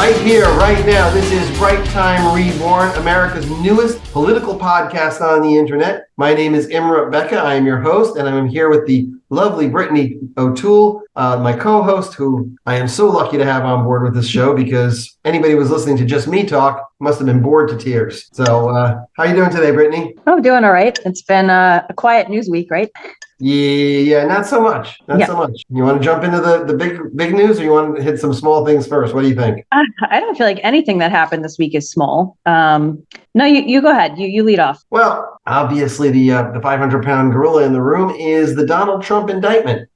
Right here, right now. This is Right Time Reborn, America's newest political podcast on the internet. My name is Imra Becca. I am your host, and I'm here with the lovely Brittany O'Toole, my co-host, who I am so lucky to have on board with this show because anybody who was listening to just me talk must have been bored to tears. So how you doing today, Brittany? Oh, doing all right. It's been a quiet news week, right? Yeah, not so much. Not so much. You want to jump into the big news, or you want to hit some small things first? What do you think? I don't feel like anything that happened this week is small. No, you go ahead. You lead off. Well, obviously the 500-pound gorilla in the room is the Donald Trump indictment.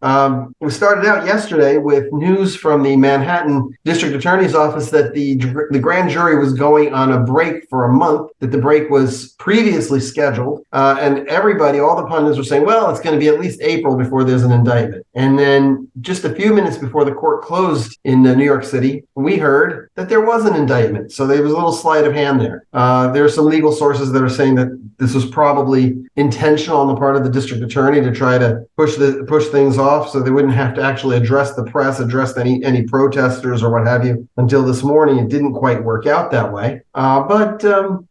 We started out yesterday with news from the Manhattan District Attorney's Office that the grand jury was going on a break for a month, that the break was previously scheduled, and everybody, all the pundits were saying, well, it's going to be at least April before there's an indictment. And then just a few minutes before the court closed in New York City, we heard that there was an indictment. So there was a little sleight of hand there. There are some legal sources that are saying that this was probably intentional on the part of the district attorney to try to push things off so they wouldn't have to actually address the press, address any protesters or what have you until this morning. It didn't quite work out that way. But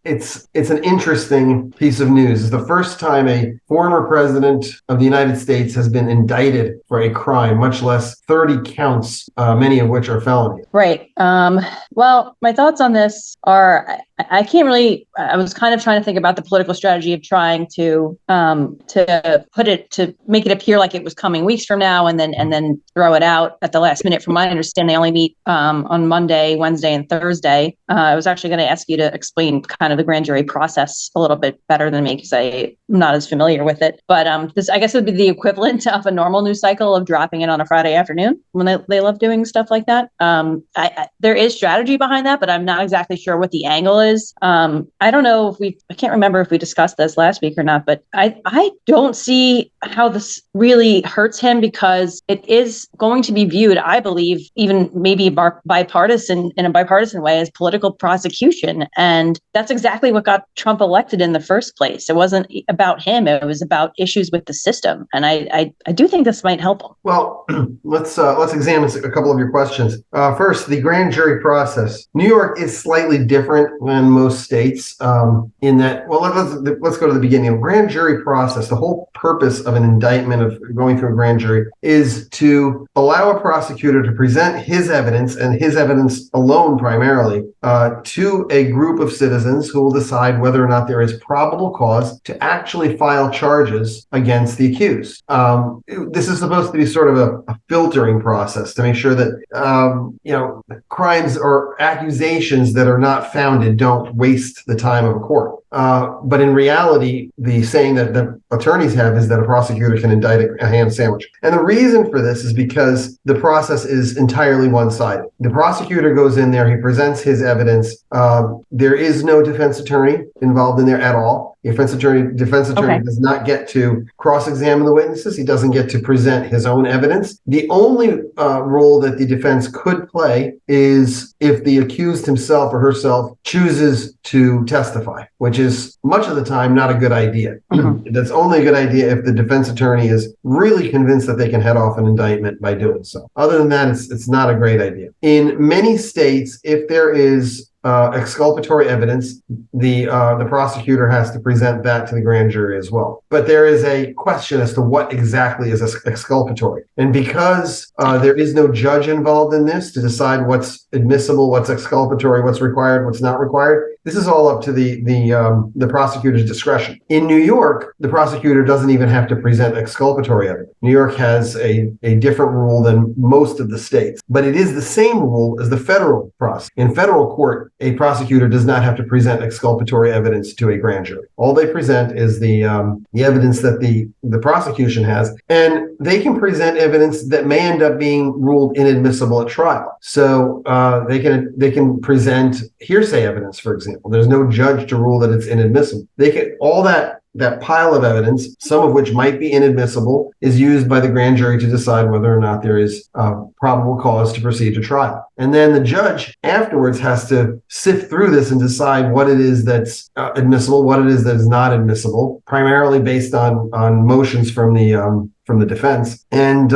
it's an interesting piece of news. It's the first time a former president of the United States has been indicted for a crime, much less 30 counts, many of which are felonies. Right. Well, my thoughts on this are I can't really. I was kind of trying to think about the political strategy of trying to make it appear like it was coming weeks from now, and then throw it out at the last minute. From my understanding, they only meet on Monday, Wednesday, and Thursday. I was actually going to ask you to explain kind of the grand jury process a little bit better than me because I'm not as familiar with it. But this, I guess, would be the equivalent of a normal news cycle of dropping it on a Friday afternoon when they love doing stuff like that. There is strategy behind that, but I'm not exactly sure what the angle is. I don't know if I can't remember if we discussed this last week or not, but I don't see how this really hurts him because it is going to be viewed, I believe, even maybe bipartisan in a bipartisan way as political prosecution. And that's exactly what got Trump elected in the first place. It wasn't about him. It was about issues with the system. And I do think this might help him. Well, let's examine a couple of your questions. First, the grand jury process. New York is slightly different than most states in that, well, let's go to the beginning. A grand jury process, the whole purpose of an indictment, of going through a grand jury, is to allow a prosecutor to present his evidence, and his evidence alone primarily, to a group of citizens who will decide whether or not there is probable cause to actually file charges against the accused. This is supposed to be sort of a filtering process to make sure that crimes or accusations that are not founded don't waste the time of a court. But in reality, the saying that the attorneys have is that a prosecutor can indict a ham sandwich. And the reason for this is because the process is entirely one-sided. The prosecutor goes in there, he presents his evidence. There is no defense attorney involved in there at all. The defense attorney does not get to cross-examine the witnesses. He doesn't get to present his own evidence. The only role that the defense could play is if the accused himself or herself chooses to testify, which is much of the time not a good idea. Mm-hmm. That's only a good idea if the defense attorney is really convinced that they can head off an indictment by doing so. Other than that, it's not a great idea. In many states, if there is exculpatory evidence, the prosecutor has to present that to the grand jury as well. But there is a question as to what exactly is exculpatory. And because there is no judge involved in this to decide what's admissible, what's exculpatory, what's required, what's not required, this is all up to the prosecutor's discretion. In New York, the prosecutor doesn't even have to present exculpatory evidence. New York has a different rule than most of the states, but it is the same rule as the federal process. In federal court, a prosecutor does not have to present exculpatory evidence to a grand jury. All they present is the evidence that the prosecution has, and they can present evidence that may end up being ruled inadmissible at trial. So they can present hearsay evidence, for example. There's no judge to rule that it's inadmissible. They can all that pile of evidence, some of which might be inadmissible, is used by the grand jury to decide whether or not there is probable cause to proceed to trial. And then the judge afterwards has to sift through this and decide what it is that's admissible, what it is that is not admissible, primarily based on motions from the from the defense. And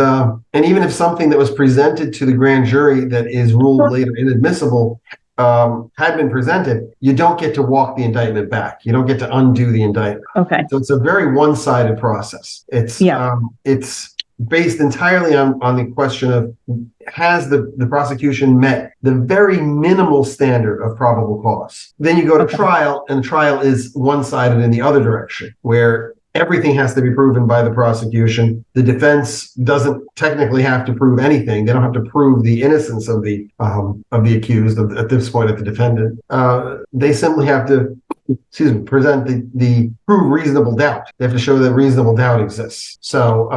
even if something that was presented to the grand jury that is ruled later inadmissible had been presented, you don't get to walk the indictment back. You don't get to undo the indictment. Okay. So it's a very one-sided process. It's based entirely on the question of, has the prosecution met the very minimal standard of probable cause? Then you go to trial, and trial is one-sided in the other direction, where everything has to be proven by the prosecution. The defense doesn't technically have to prove anything. They don't have to prove the innocence of the accused at this point, at the defendant. They simply have to present the prove reasonable doubt. They have to show that reasonable doubt exists. So,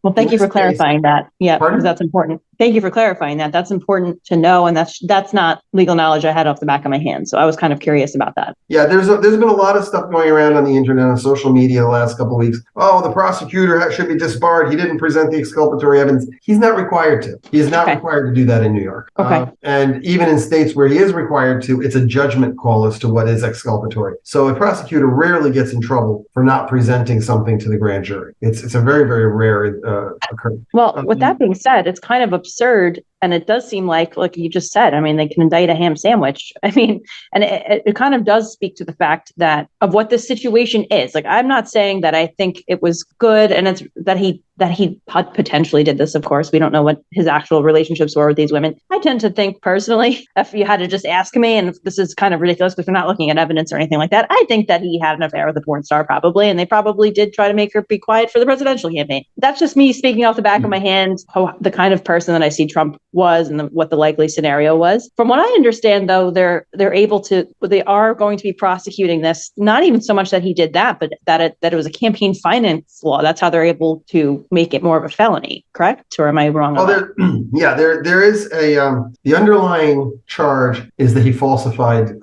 well, thank you for clarifying that. Yeah, because that's important. Thank you for clarifying that. That's important to know, and that's not legal knowledge I had off the back of my hand. So I was kind of curious about that. Yeah, there's been a lot of stuff going around on the internet and social media the last couple of weeks. Oh, the prosecutor should be disbarred. He didn't present the exculpatory evidence. He's not required to. He is not required to do that in New York. Okay. And even in states where he is required to, it's a judgment call as to what is exculpatory. So a prosecutor rarely gets in trouble for not presenting something to the grand jury. It's a very, very rare occurrence. Well, with that being said, it's kind of absurd. And it does seem like you just said, I mean, they can indict a ham sandwich. I mean, and it kind of does speak to the fact that of what this situation is. Like, I'm not saying that I think it was good, and it's that he potentially did this. Of course, we don't know what his actual relationships were with these women. I tend to think personally, if you had to just ask me, and this is kind of ridiculous because we're not looking at evidence or anything like that, I think that he had an affair with a porn star probably, and they probably did try to make her be quiet for the presidential campaign. That's just me speaking off the back of my hand, the kind of person that I see Trump was and what the likely scenario was. From what I understand, though, they are going to be prosecuting this, not even so much that he did that, but that it was a campaign finance law. That's how they're able to make it more of a felony, correct? Or am I wrong? Well, there is the underlying charge is that he falsified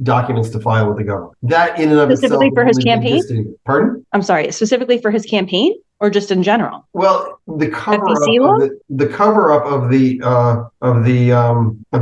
documents to file with the government. That in and of specifically itself for his campaign? Pardon? I'm sorry, specifically for his campaign? Or just in general? Well, the cover up of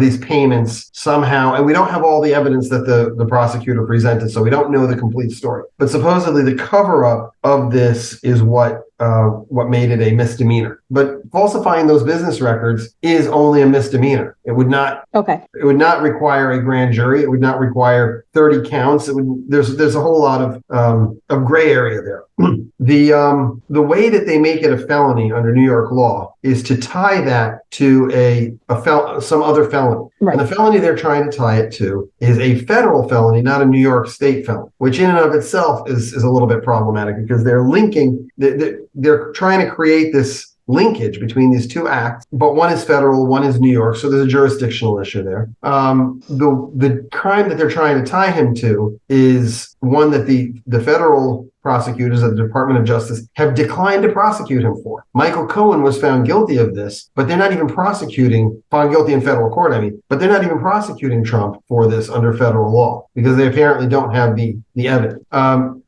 these payments somehow, and we don't have all the evidence that the prosecutor presented, so we don't know the complete story. But supposedly the cover up of this is what made it a misdemeanor. But falsifying those business records is only a misdemeanor. It would not. Okay. It would not require a grand jury. It would not require 30 counts. There's a whole lot of gray area there. The way that they make it a felony under New York law is to tie that to some other felony. Right. And the felony they're trying to tie it to is a federal felony, not a New York state felony, which in and of itself is a little bit problematic because they're they're trying to create this linkage between these two acts, but one is federal, one is New York, so there's a jurisdictional issue there. The crime that they're trying to tie him to is one that the federal prosecutors at the Department of Justice have declined to prosecute him for. Michael Cohen was found guilty of this, but they're not even found guilty in federal court, but they're not even prosecuting Trump for this under federal law because they apparently don't have the evidence.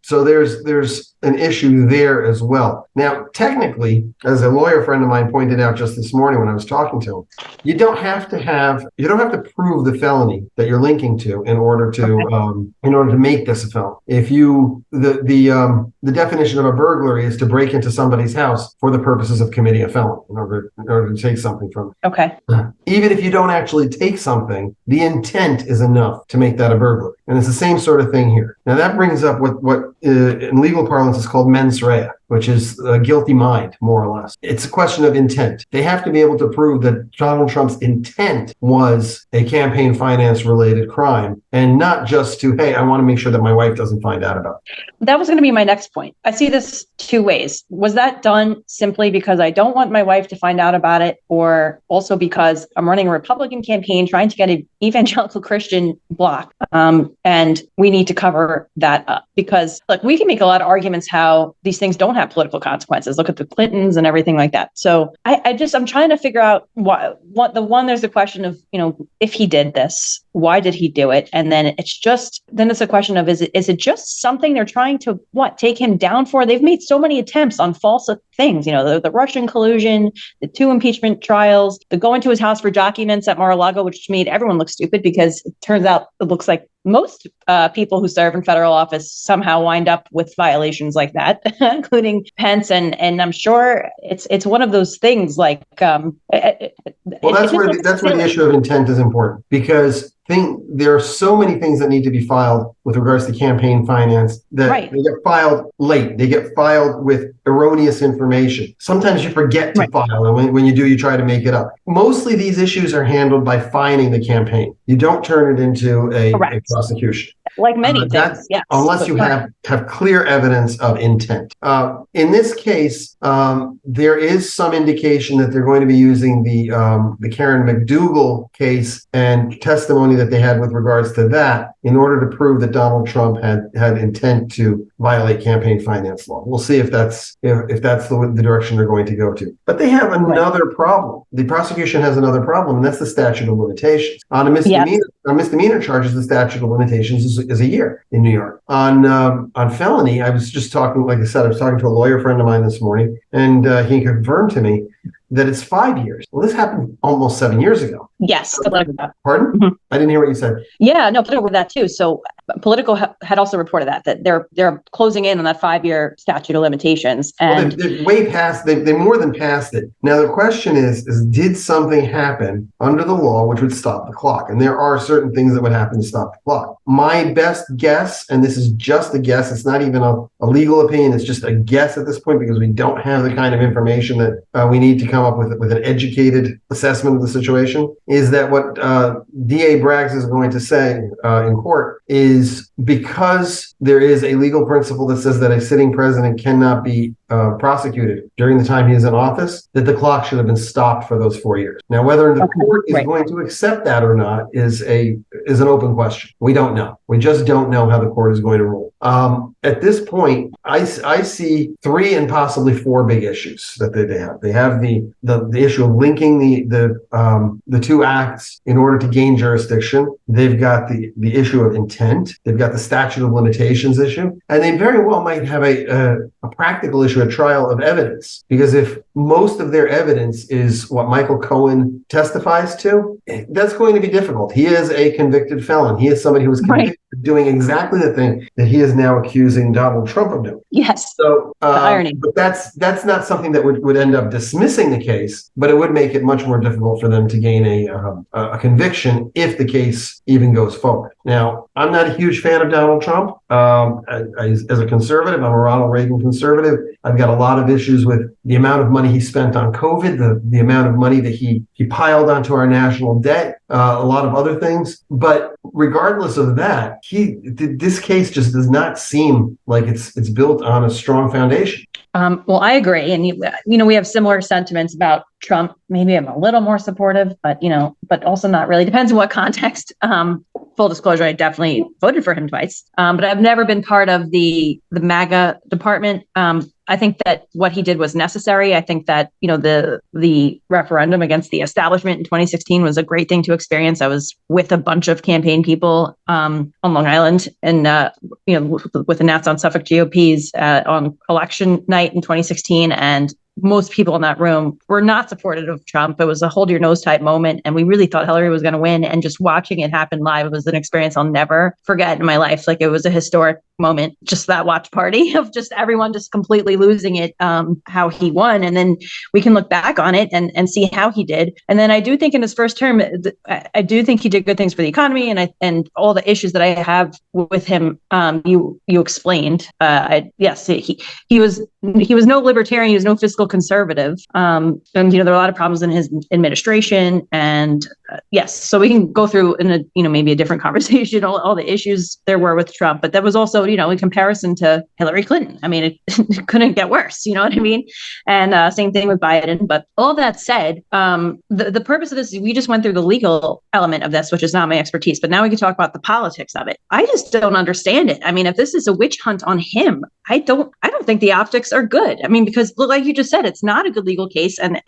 So there's an issue there as well. Now, technically, as a lawyer friend of mine pointed out just this morning when I was talking to him, you don't have to prove the felony that you're linking to in order to make this a felony. If the definition of a burglary is to break into somebody's house for the purposes of committing a felony in order to take something from it. Okay. Even if you don't actually take something, the intent is enough to make that a burglary. And it's the same sort of thing here. Now that brings up what in legal parlance is called mens rea, which is a guilty mind, more or less. It's a question of intent. They have to be able to prove that Donald Trump's intent was a campaign finance related crime and not just to, hey, I want to make sure that my wife doesn't find out about it. That was going to be my next point. I see this two ways. Was that done simply because I don't want my wife to find out about it, or also because I'm running a Republican campaign trying to get an evangelical Christian block, and we need to cover that up? Because look, we can make a lot of arguments how these things don't have political consequences. Look at the Clintons and everything like that. So I'm trying to figure out what there's the question of, if he did this, Why did he do it? And then it's a question of, is it just something they're trying to take him down for? They've made so many attempts on false things, the Russian collusion, the 2 impeachment trials, the going to his house for documents at Mar-a-Lago, which made everyone look stupid, because it turns out it looks like most people who serve in federal office somehow wind up with violations like that, including Pence. And I'm sure it's one of those things like. Well, that's where the issue of intent is important, because there are so many things that need to be filed with regards to campaign finance that they get filed late. They get filed with erroneous information. Sometimes you forget to file, and when you do, you try to make it up. Mostly these issues are handled by fining the campaign. You don't turn it into a prosecution. Like many things, yes. Unless you have clear evidence of intent. In this case, there is some indication that they're going to be using the Karen McDougal case and testimony that they had with regards to that in order to prove that Donald Trump had intent to violate campaign finance law. We'll see if that's the direction they're going to go to. But they have another problem. The prosecution has another problem, and that's the statute of limitations. On a misdemeanor charges, the statute of limitations is a year in New York. On felony, I was just talking, like I said, I was talking to a lawyer friend of mine this morning, and he confirmed to me that it's 5 years. Well, this happened almost 7 years ago. Yes. Pardon? Mm-hmm. I didn't hear what you said. Yeah, no, Politico reported that too. So Politico had also reported that they're closing in on that 5-year statute of limitations. And they're way past. They more than passed it. Now the question is did something happen under the law which would stop the clock? And there are certain things that would happen to stop the clock. My best guess, and this is just a guess, it's not even a legal opinion, it's just a guess at this point because we don't have the kind of information that we need to come up with an educated assessment of the situation, is that what DA Braggs is going to say in court is, because there is a legal principle that says that a sitting president cannot be prosecuted during the time he is in office, that the clock should have been stopped for those 4 years. Now, whether the court is going to accept that or not is an open question. We don't know. We just don't know how the court is going to rule. At this point, I see 3 and possibly 4 big issues that they have. They have the issue of linking the 2 acts in order to gain jurisdiction. They've got the issue of intent. They've got the statute of limitations issue, and they very well might have a practical issue, a trial of evidence, because if most of their evidence is what Michael Cohen testifies to, that's going to be difficult. He is a convicted felon. He is somebody who was convicted of doing exactly the thing that he is now accusing Donald Trump of doing. Yes. So the irony. But that's not something that would end up dismissing the case, but it would make it much more difficult for them to gain a conviction if the case even goes forward. Now, I'm not a huge fan of Donald Trump. As a conservative, I'm a Ronald Reagan conservative. I've got a lot of issues with the amount of money he spent on COVID, the amount of money that he piled onto our national debt, a lot of other things. But regardless of that, this case just does not seem like it's built on a strong foundation. Well, I agree. And, we have similar sentiments about Trump. Maybe I'm a little more supportive, but also not really. Depends on what context. Full disclosure, I definitely voted for him twice. But I've never been part of the MAGA department. I think that what he did was necessary. I think that, the referendum against the establishment in 2016 was a great thing to experience. I was with a bunch of campaign people on Long Island and, with the Nats on Suffolk GOPs on election night in 2016. And most people in that room were not supportive of Trump. It was a hold your nose type moment. And we really thought Hillary was going to win. And just watching it happen live, it was an experience I'll never forget in my life. Like, it was a historic moment, just that watch party of just everyone just completely losing it, how he won. And then we can look back on it and see how he did. And then I do think in his first term, I do think he did good things for the economy and all the issues that I have with him. You explained, yes, he was no libertarian. He was no fiscal conservative. And, there were a lot of problems in his administration. And yes, so we can go through in maybe a different conversation, all the issues there were with Trump. But that was also, in comparison to Hillary Clinton. I mean, it couldn't get worse. You know what I mean? And same thing with Biden. But all that said, the purpose of this is we just went through the legal element of this, which is not my expertise. But now we can talk about the politics of it. I just don't understand it. I mean, if this is a witch hunt on him, I don't don't think the optics are good. I mean, because like you just said, it's not a good legal case. And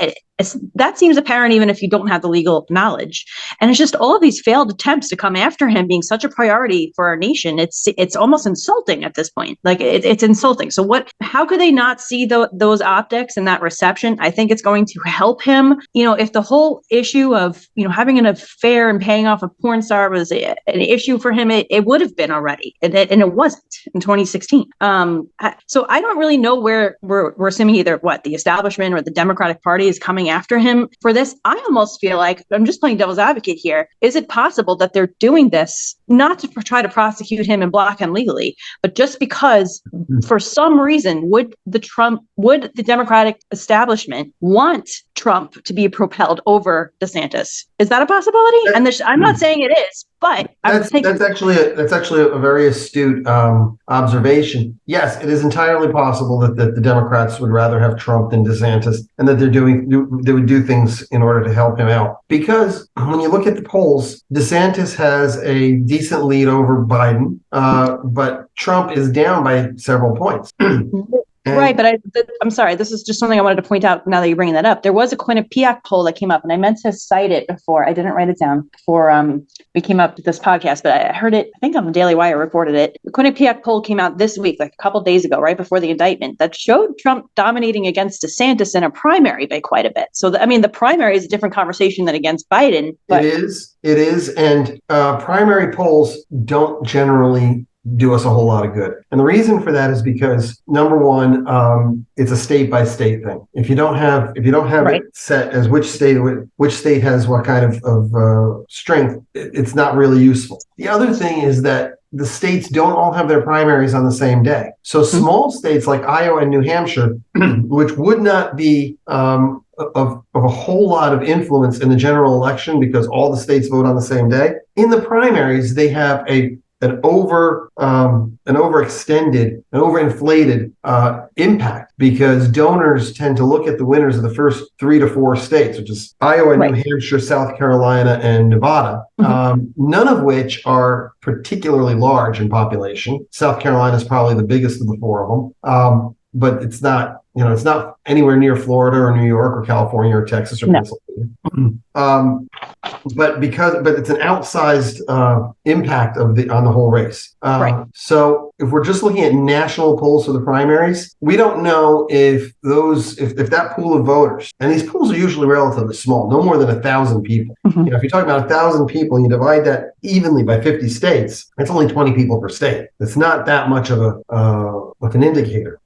that seems apparent even if you don't have the legal knowledge. And it's just all of these failed attempts to come after him being such a priority for our nation. It's almost insulting at this point. Like it's insulting. So how could they not see those optics and that reception? I think it's going to help him. If the whole issue of, having an affair and paying off a porn star was an issue for him, it would have been already. And it wasn't in 2016. So I don't really know where we're assuming either the establishment or the Democratic Party is coming after him for this. I almost feel like, I'm just playing devil's advocate here. Is it possible that they're doing this not to try to prosecute him and block him legally, but just because for some reason would the Democratic establishment want Trump to be propelled over DeSantis? Is that a possibility? And I'm not saying it is, but that's actually a very astute observation. Yes, it is entirely possible that the Democrats would rather have Trump than DeSantis, and that they would do things in order to help him out. Because when you look at the polls, DeSantis has a decent lead over Biden, but Trump is down by several points. Right, but I'm sorry. This is just something I wanted to point out now that you're bringing that up. There was a Quinnipiac poll that came up, and I meant to cite it before. I didn't write it down before we came up with this podcast, but I heard it, I think on the Daily Wire reported it. The Quinnipiac poll came out this week, like a couple of days ago, right before the indictment, that showed Trump dominating against DeSantis in a primary by quite a bit. So, the primary is a different conversation than against Biden. But It is. And primary polls don't generally do us a whole lot of good. And the reason for that is because, number one, it's a state by state thing. If you don't have right. it set as which state has what kind of strength, it's not really useful. The other thing is that the states don't all have their primaries on the same day. So small states like Iowa and New Hampshire, which would not be of a whole lot of influence in the general election because all the states vote on the same day, in the primaries they have an overinflated impact, because donors tend to look at the winners of the first 3 to 4 states, which is Iowa, right. New Hampshire, South Carolina, and Nevada, none of which are particularly large in population. South Carolina is probably the biggest of the 4 of them, but it's not anywhere near Florida or New York or California or Texas or Pennsylvania. But it's an outsized impact on the whole race. Right. So if we're just looking at national polls for the primaries, we don't know if that pool of voters, and these pools are usually relatively small, no more than 1,000 people. If you're talking about 1,000 people, and you divide that evenly by 50 states, that's only 20 people per state. It's not that much of an indicator.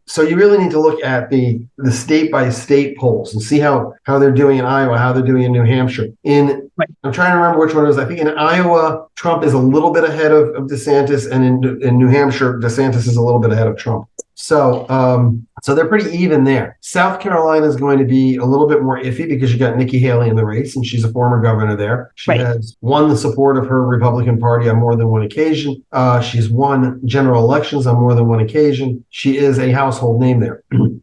So you really need to look at the state by state polls and see how they're doing in Iowa, how they're doing in New Hampshire. I'm trying to remember which one it was. I think in Iowa, Trump is a little bit ahead of DeSantis, and in New Hampshire, DeSantis is a little bit ahead of Trump. So they're pretty even there. South Carolina is going to be a little bit more iffy because you got Nikki Haley in the race, and she's a former governor there. She has won the support of her Republican Party on more than one occasion. She's won general elections on more than one occasion. She is a household name there.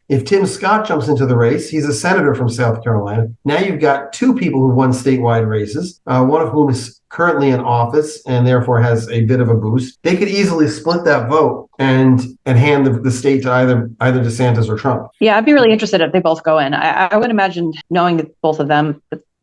If Tim Scott jumps into the race, he's a senator from South Carolina. Now you've got 2 people who won statewide races, one of whom is currently in office and therefore has a bit of a boost. They could easily split that vote and hand the state to either DeSantis or Trump. Yeah, I'd be really interested if they both go in. I would imagine, knowing that both of them,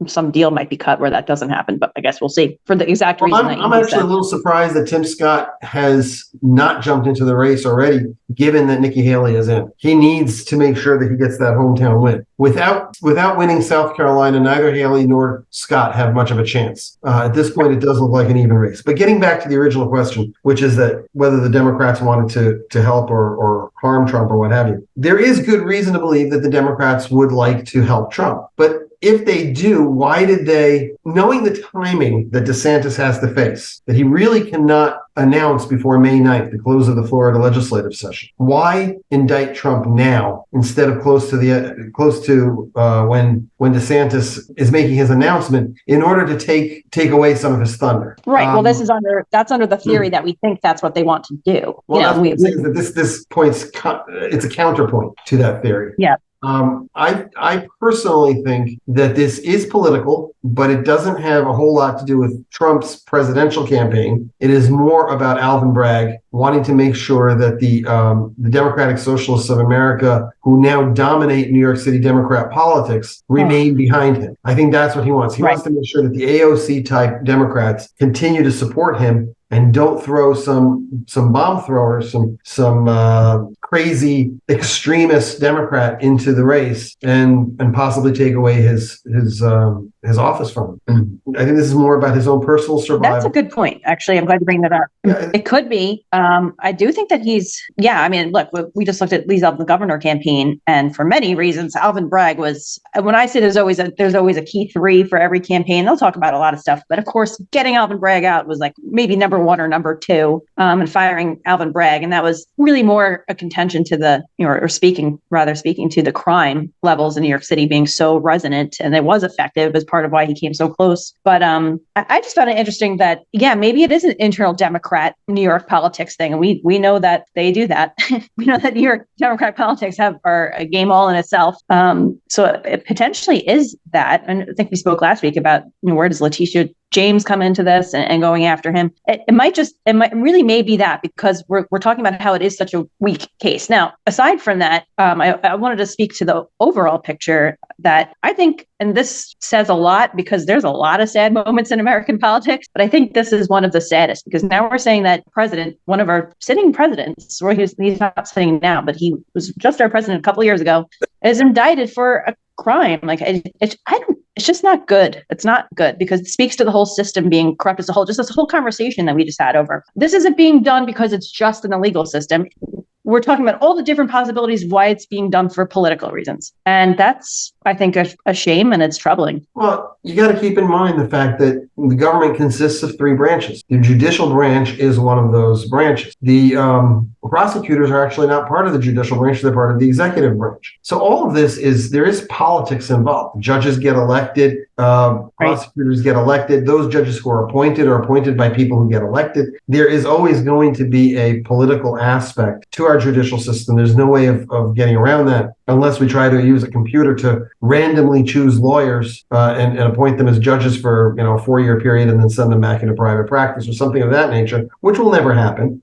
some deal might be cut where that doesn't happen, but I guess we'll see for the exact reason. I'm actually a little surprised that Tim Scott has not jumped into the race already, given that Nikki Haley is in. He needs to make sure that he gets that hometown win. Without winning South Carolina, neither Haley nor Scott have much of a chance. At this point, it does look like an even race. But getting back to the original question, which is that whether the Democrats wanted to help or harm Trump or what have you, there is good reason to believe that the Democrats would like to help Trump. But if they do, why did they, knowing the timing that DeSantis has to face, that he really cannot announce before May 9th, the close of the Florida legislative session, why indict Trump now instead of close to when DeSantis is making his announcement, in order to take away some of his thunder? Right. Well, that's under the theory that we think that's what they want to do. Well, this point's it's a counterpoint to that theory. Yeah. I personally think that this is political, but it doesn't have a whole lot to do with Trump's presidential campaign. It is more about Alvin Bragg wanting to make sure that the Democratic Socialists of America, who now dominate New York City Democrat politics, remain behind him. I think that's what he wants. He wants to make sure that the AOC type Democrats continue to support him and don't throw some bomb throwers, some crazy extremist Democrat into the race and possibly take away his office from him. I think this is more about his own personal survival. That's a good point. Actually, I'm glad you bring that up. Yeah. It could be. I do think that I mean, look, we just looked at Lee's the governor campaign, and for many reasons, Alvin Bragg was, when I say there's always a key three for every campaign, they'll talk about a lot of stuff. But of course, getting Alvin Bragg out was like maybe number one or number two, and firing Alvin Bragg. And that was really more a contention to the, or speaking to the crime levels in New York City being so resonant, and it was effective as part of why he came so close. But I just found it interesting that, maybe it is an internal Democrat New York politics thing. And we know that they do that. We know that New York Democrat politics are a game all in itself. So it potentially is that. And I think we spoke last week about, where does Letitia James come into this and going after him? It really may be that, because we're talking about how it is such a weak case. Now, aside from that, I wanted to speak to the overall picture that I think, and this says a lot because there's a lot of sad moments in American politics, but I think this is one of the saddest, because now we're saying that one of our sitting presidents, or he's not sitting now, but he was just our president a couple of years ago, is indicted for a crime. Like, it's just not good. It's not good, because it speaks to the whole system being corrupt as a whole. Just this whole conversation that we just had over. This isn't being done because it's just in the legal system. We're talking about all the different possibilities of why it's being done for political reasons. And that's, I think, a shame, and it's troubling. Well, you got to keep in mind the fact that the government consists of three branches. The judicial branch is one of those branches. The prosecutors are actually not part of the judicial branch. They're part of the executive branch. So all of this there is politics involved. Judges get elected. Prosecutors get elected. Those judges who are appointed by people who get elected. There is always going to be a political aspect to our judicial system. There's no way of getting around that, unless we try to use a computer to randomly choose lawyers and appoint them as judges for a 4-year period and then send them back into private practice or something of that nature, which will never happen.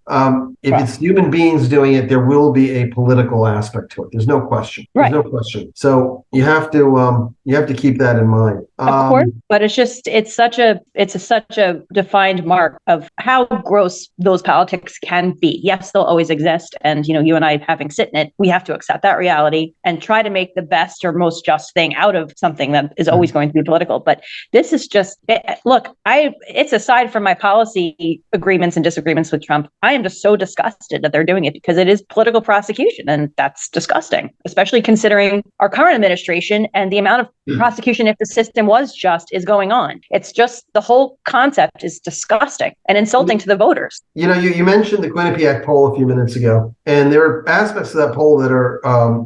If it's human beings doing it, there will be a political aspect to it. There's no question. There's no question. So you have to keep that in mind. Of course, but it's such a defined mark of how gross those politics can be. Yes, they'll always exist, and you and I, having sit in it, we have to accept that reality and try to make the best or most just thing out of something that is always going to be political. But this is just it's aside from my policy agreements and disagreements with Trump, I am just so disgusted that they're doing it, because it is political prosecution, and that's disgusting, especially considering our current administration and the amount of prosecution, if the system was just, is going on. It's just, the whole concept is disgusting and insulting to the voters. You mentioned the Quinnipiac poll a few minutes ago, and there are aspects of that poll that are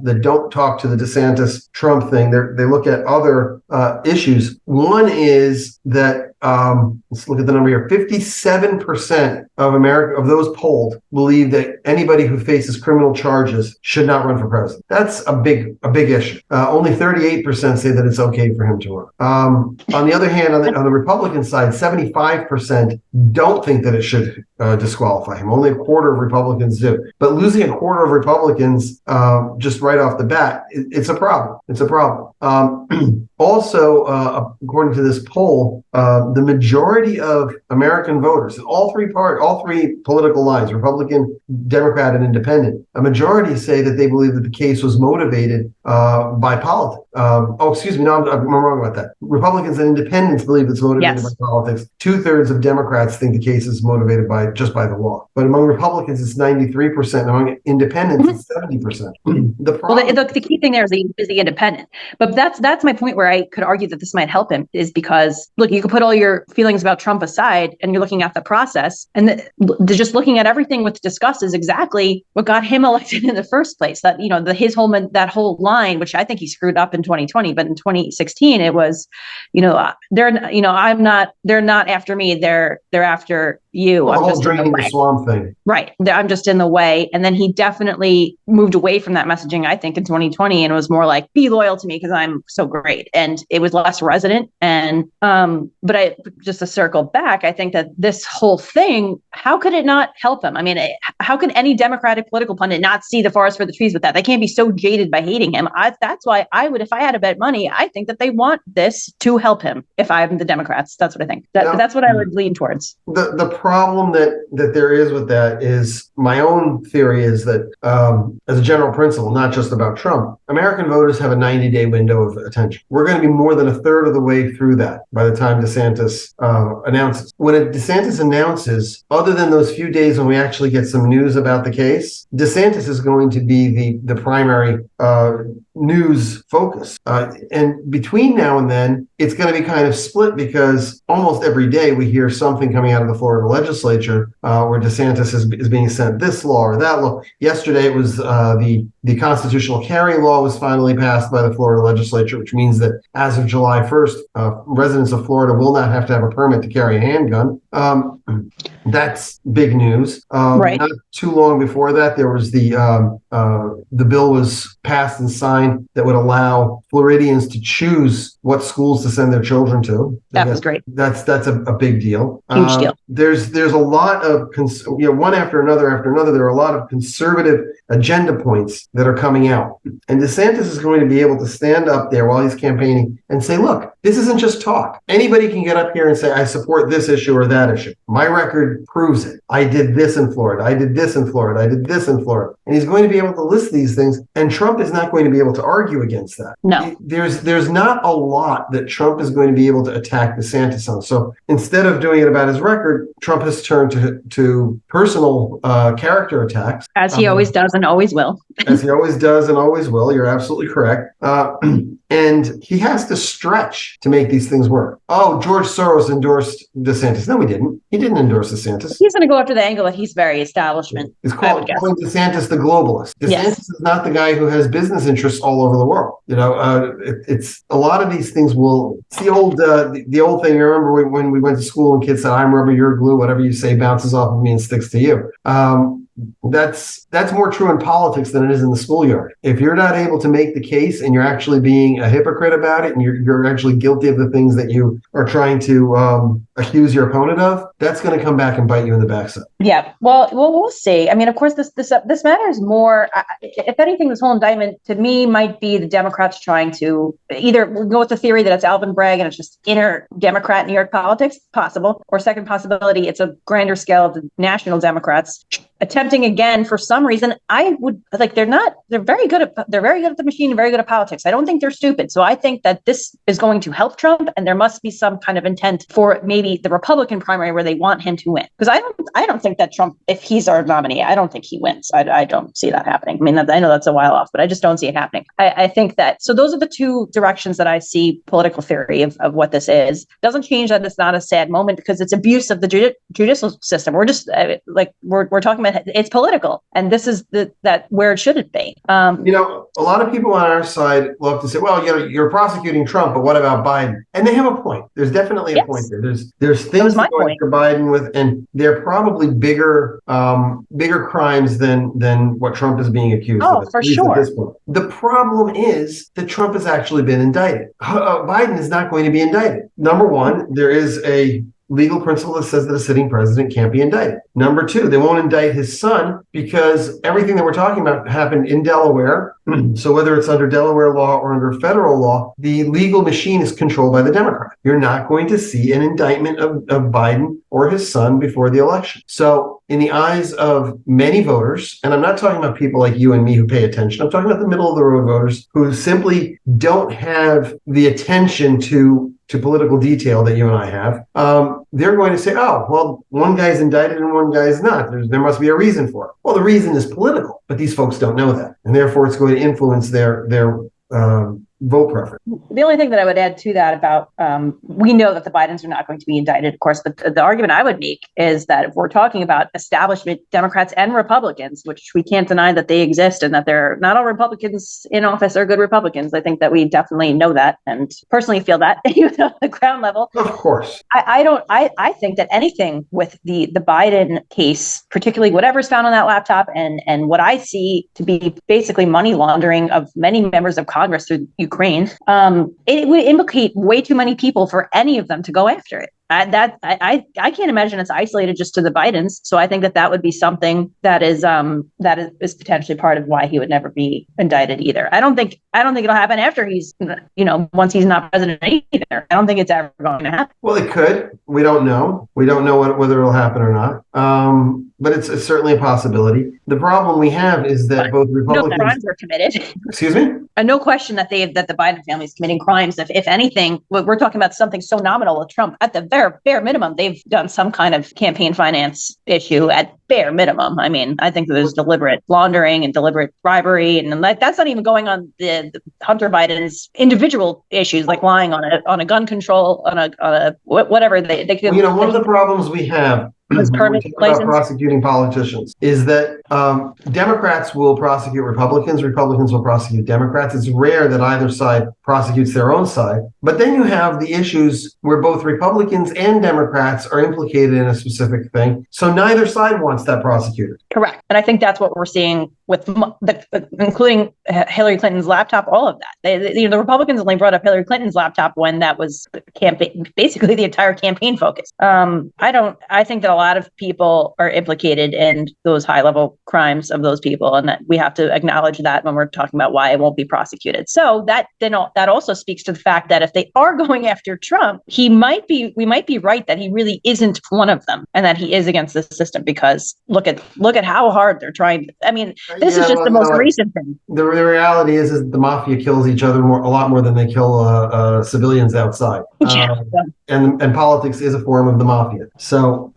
that don't talk to the DeSantis Trump thing. They look at other issues. One is that let's look at the number here. 57% of those polled believe that anybody who faces criminal charges should not run for president. That's a big issue. Only 38% say that it's okay for him to run. On the other hand, on the Republican side, 75% don't think that it should disqualify him. Only a quarter of Republicans do. But losing a quarter of Republicans just right off the bat, it's a problem. It's a problem. Also, according to this poll, the majority of American voters, all three political lines, Republican, Democrat, and Independent, a majority say that they believe that the case was motivated by politics. Excuse me, no, I'm wrong about that. Republicans and Independents believe it's motivated by politics. 2/3 of Democrats think the case is motivated by the law. But among Republicans, it's 93%. Among Independents, it's 70%. The problem. The key thing there is the independent. But that's my point, where I could argue that this might help him is because, look, you could put all your feelings about Trump aside and you're looking at the process, and just looking at everything with disgust is exactly what got him elected in the first place. That, that whole line, which I think he screwed up in 2020, but in 2016 it was, they're not after me, they're after you. Well, the I'm whole just in the draining the way. swamp thing. Right. I'm just in the way. And then he definitely moved away from that messaging, I think, in 2020, and was more like, be loyal to me because I'm so great. And it was less resonant. And but just to circle back, I think that this whole thing, how could it not help him? I mean, how could any Democratic political pundit not see the forest for the trees with that? They can't be so jaded by hating him. That's why I would, if I had to bet money, I think that they want this to help him. If I'm the Democrats, that's what I think. That's what I would lean towards. The problem that there is with that is, my own theory is that, as a general principle, not just about Trump, American voters have a 90-day window of attention. We're going to be more than a third of the way through that by the time DeSantis announces. When DeSantis announces, other than those few days when we actually get some news about the case, DeSantis is going to be the primary news focus. And between now and then, it's going to be kind of split, because almost every day we hear something coming out of the Florida legislature where DeSantis is being sent this law or that law. Yesterday, it was the constitutional carry law was finally passed by the Florida legislature, which means that as of July 1st, residents of Florida will not have to have a permit to carry a handgun. That's big news. Right. Not too long before that, there was the bill was passed and signed that would allow Floridians to choose what schools to send their children to. That was great. That's a big deal. Huge deal. There's a lot of one after another. There are a lot of conservative agenda points that are coming out, and DeSantis is going to be able to stand up there while he's campaigning and say, "Look, this isn't just talk. Anybody can get up here and say I support this issue or that issue. My record proves it. I did this in Florida. I did this in Florida. I did this in Florida." And he's going to be able to list these things, and Trump is not going to be able to argue against that. No. There's not a lot that Trump is going to be able to attack DeSantis on. So instead of doing it about his record, Trump has turned to personal character attacks. As he always does and always will. As he always does and always will. You're absolutely correct. And he has to stretch to make these things work. Oh, George Soros endorsed DeSantis. No, he didn't. He didn't endorse DeSantis. He's going to go after the angle that he's very establishment. He's calling DeSantis the globalist. DeSantis Yes. is not the guy who has business interests all over the world. It's a lot of these things will. It's the old thing. You remember when we went to school and kids said, "I'm rubber, you're glue. Whatever you say bounces off of me and sticks to you." That's more true in politics than it is in the schoolyard. If you're not able to make the case and you're actually being a hypocrite about it, and you're actually guilty of the things that you are trying to accuse your opponent of, that's going to come back and bite you in the backside. Yeah. Well, we'll see. I mean, of course, this matters more. If anything, this whole indictment to me might be the Democrats trying to either go with the theory that it's Alvin Bragg and it's just inner Democrat New York politics, possible, or second possibility, it's a grander scale of the national Democrats attempting again for some reason. I would like they're very good at the machine and very good at politics. I don't think they're stupid. So I think that this is going to help Trump, and there must be some kind of intent for maybe the Republican primary where they want him to win. Because I don't think that Trump, if he's our nominee, I don't think he wins. I don't see that happening. I mean, I know that's a while off, but I just don't see it happening. I think that, so those are the two directions that I see political theory of what this is. Doesn't change that it's not a sad moment, because it's abuse of the judicial system. We're just we're talking about it's political, and this is that where it shouldn't be. A lot of people on our side love to say, "Well, you're prosecuting Trump, but what about Biden?" And they have a point. There's definitely a point there. There's things going for Biden with, and they're probably bigger crimes than what Trump is being accused of. For sure. At this point. The problem is that Trump has actually been indicted. Biden is not going to be indicted. Number one, there is a legal principle that says that a sitting president can't be indicted. Number two, they won't indict his son because everything that we're talking about happened in Delaware. So whether it's under Delaware law or under federal law, the legal machine is controlled by the Democrat. You're not going to see an indictment of Biden or his son before the election. So in the eyes of many voters, and I'm not talking about people like you and me who pay attention, I'm talking about the middle of the road voters who simply don't have the attention to political detail that you and I have, they're going to say, "Oh, well, one guy's indicted and one guy's not. There must be a reason for it." Well, the reason is political, but these folks don't know that, and therefore it's going to influence their vote preference. The only thing that I would add to that about, we know that the Bidens are not going to be indicted, of course, but the argument I would make is that if we're talking about establishment Democrats and Republicans, which we can't deny that they exist and that they're not all Republicans in office are good Republicans. I think that we definitely know that and personally feel that, even though at the ground level. Of course. I think that anything with the Biden case, particularly whatever's found on that laptop and what I see to be basically money laundering of many members of Congress through Ukraine, it would implicate way too many people for any of them to go after it. I can't imagine it's isolated just to the Bidens. So I think that would be something that is potentially part of why he would never be indicted either. I don't think it'll happen after he's, once he's not president either. I don't think it's ever going to happen. Well, it could. We don't know. We don't know whether it'll happen or not. But it's certainly a possibility. The problem we have is that both Republicans, no crimes were committed. Excuse me? No question that the Biden family is committing crimes. If anything, we're talking about something so nominal with Trump. At the bare minimum, they've done some kind of campaign finance issue at bare minimum. I mean, I think there's deliberate laundering and deliberate bribery, and that's not even going on the Hunter Biden's individual issues, like lying on a gun control, on a whatever they could. One of the problems we have about prosecuting politicians is that Democrats will prosecute Republicans will prosecute Democrats. It's rare that either side prosecutes their own side. But then you have the issues where both Republicans and Democrats are implicated in a specific thing. So neither side wants that prosecuted. Correct. And I think that's what we're seeing with including Hillary Clinton's laptop, all of that. The Republicans only brought up Hillary Clinton's laptop when that was basically the entire campaign focus. I think that a lot of people are implicated in those high level crimes of those people, and that we have to acknowledge that when we're talking about why it won't be prosecuted. So that also speaks to the fact that if they are going after Trump, we might be right that he really isn't one of them, and that he is against the system, because look at how hard they're trying. I mean, this is just the most recent thing. The reality is the mafia kills each other a lot more than they kill civilians outside. And politics is a form of the mafia. So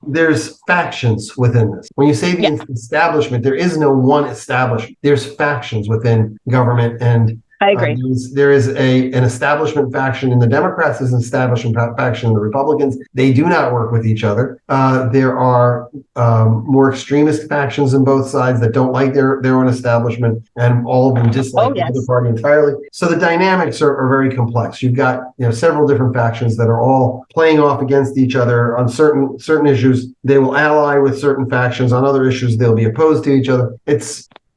there's factions within this. When you say the establishment, there is no one establishment. There's factions within government, and I agree. There is an establishment faction in the Democrats. There's an establishment faction in the Republicans. They do not work with each other. There are more extremist factions in both sides that don't like their own establishment, and all of them dislike the other party entirely. So the dynamics are very complex. You've got several different factions that are all playing off against each other on certain issues. They will ally with certain factions. On other issues, they'll be opposed to each other.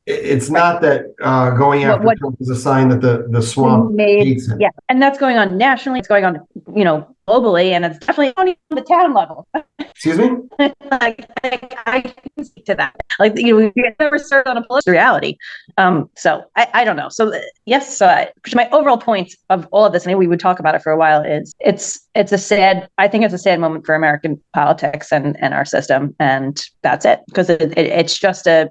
It's not that going after Trump is a sign that the swamp hates him. Yeah, and that's going on nationally. It's going on, globally, and it's definitely on the town level. Excuse me? I can speak to that. We've never served on a political reality. So I don't know. So yes, my overall point of all of this, and we would talk about it for a while, is I think it's a sad moment for American politics and our system, and that's it, because it's just a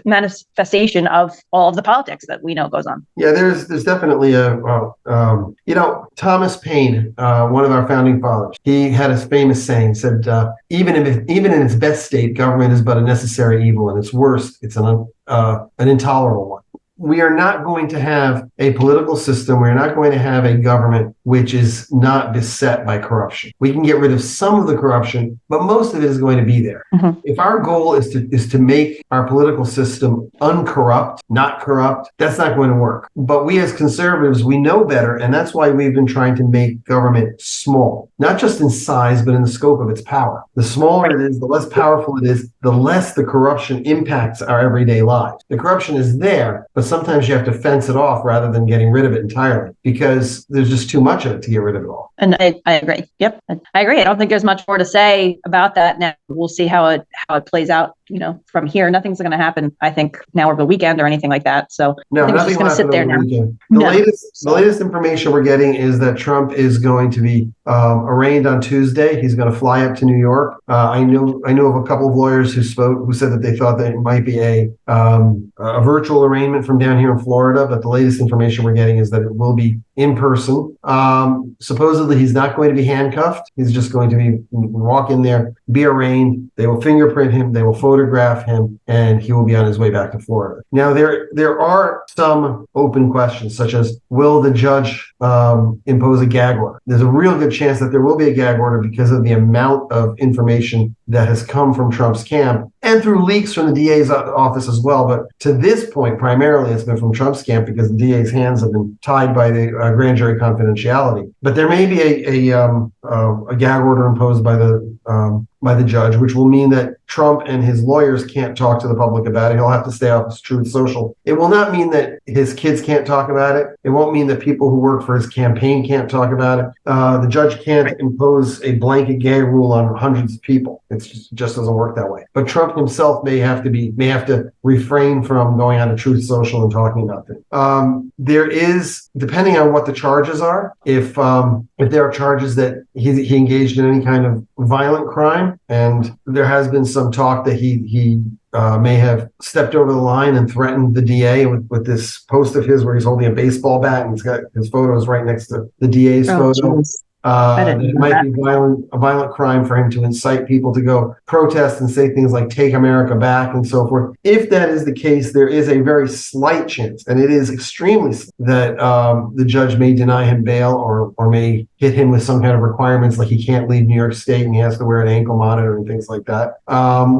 manifestation of all of the politics that we know goes on. Yeah, there's definitely Thomas Paine, one of our founding fathers, he had a famous saying, said, even in its best state, government is but a necessary evil, and its worst, it's an intolerable one. We are not going to have a political system. We're not going to have a government which is not beset by corruption. We can get rid of some of the corruption, but most of it is going to be there. Mm-hmm. If our goal is to make our political system uncorrupt, not corrupt, that's not going to work. But we as conservatives, we know better, and that's why we've been trying to make government small, not just in size, but in the scope of its power. The smaller it is, the less powerful it is, the less the corruption impacts our everyday lives. The corruption is there, but sometimes you have to fence it off rather than getting rid of it entirely, because there's just too much of it to get rid of it all. And I agree. Yep, I agree. I don't think there's much more to say about that now. We'll see how it plays out. From here, nothing's going to happen, I think, now over the weekend or anything like that. So no, I think nothing's going to sit there now. The latest information we're getting is that Trump is going to be arraigned on Tuesday. He's going to fly up to New York. I know of a couple of lawyers who said that they thought that it might be a virtual arraignment from down here in Florida, but the latest information we're getting is that it will be in person. Supposedly, he's not going to be handcuffed. He's just going to walk in there be arraigned. They will fingerprint him. They will photograph him, and he will be on his way back to Florida. Now, there are some open questions, such as, will the judge impose a gag order? There's a real good chance that there will be a gag order because of the amount of information that has come from Trump's camp and through leaks from the DA's office as well. But to this point, primarily, it's been from Trump's camp because the DA's hands have been tied by the grand jury confidentiality. But there may be a gag order imposed by the judge, which will mean that Trump and his lawyers can't talk to the public about it. He'll have to stay off his Truth Social. It will not mean that his kids can't talk about it. It won't mean that people who work for his campaign can't talk about it. The judge can't impose a blanket gay rule on hundreds of people. It just doesn't work that way. But Trump himself may have to refrain from going on to Truth Social and talking about things. There is, depending on what the charges are, if there are charges that he engaged in any kind of violent crime, and there has been some talk that he may have stepped over the line and threatened the DA with this post of his where he's holding a baseball bat and he's got his photos right next to the DA's photo. Geez. It might be a violent crime for him to incite people to go protest and say things like "Take America Back" and so forth. If that is the case, there is a very slight chance, and it is extremely slight, that the judge may deny him bail or may hit him with some kind of requirements, like he can't leave New York State and he has to wear an ankle monitor and things like that.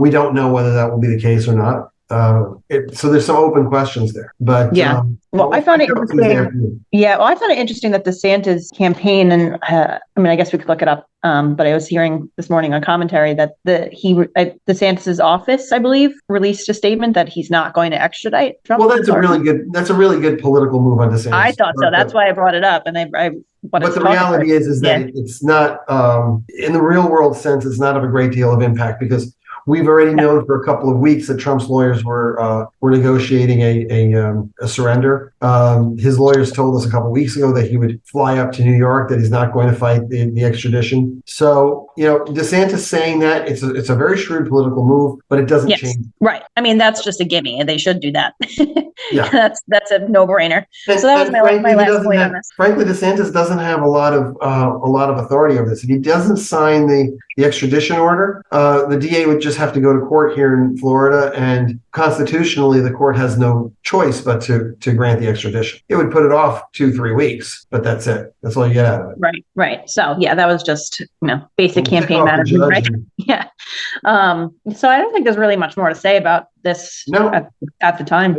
We don't know whether that will be the case or not. So there's some open questions there, but yeah. Well, I found it interesting. Yeah, well, I found it interesting that DeSantis campaign, and I guess we could look it up. But I was hearing this morning on commentary that DeSantis's office, I believe, released a statement that he's not going to extradite Trump. Well, that's a really good political move on DeSantis. I thought so. That's why I brought it up, and but the reality is that it's not, in the real world sense, it's not of a great deal of impact because we've already known for a couple of weeks that Trump's lawyers were negotiating a surrender. His lawyers told us a couple of weeks ago that he would fly up to New York, that he's not going to fight the extradition. So, DeSantis saying that, it's a very shrewd political move, but it doesn't change. Right. I mean, that's just a gimme, and they should do that. Yeah. That's a no-brainer. So that was my last point on this. Frankly, DeSantis doesn't have a lot of authority over this. If he doesn't sign the extradition order, the DA would just have to go to court here in Florida, and constitutionally, the court has no choice but to grant the extradition. It would put it off 2-3 weeks, but that's it. That's all you get out of it. Right. So yeah, that was just basic campaign management, right? Yeah. So I don't think there's really much more to say about this at the time.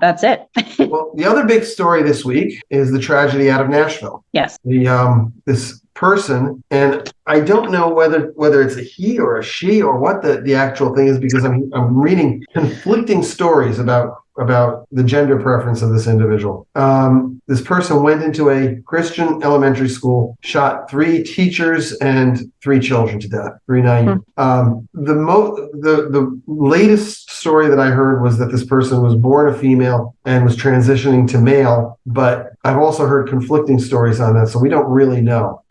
That's it. Well, the other big story this week is the tragedy out of Nashville. Yes. This person, and I don't know whether it's a he or a she or what the actual thing is, because I'm reading conflicting stories about the gender preference of this individual. This person went into a Christian elementary school, shot 3 teachers and 3 children to death, 3 9-year-olds. The latest story that I heard was that this person was born a female and was transitioning to male, but I've also heard conflicting stories on that, so we don't really know.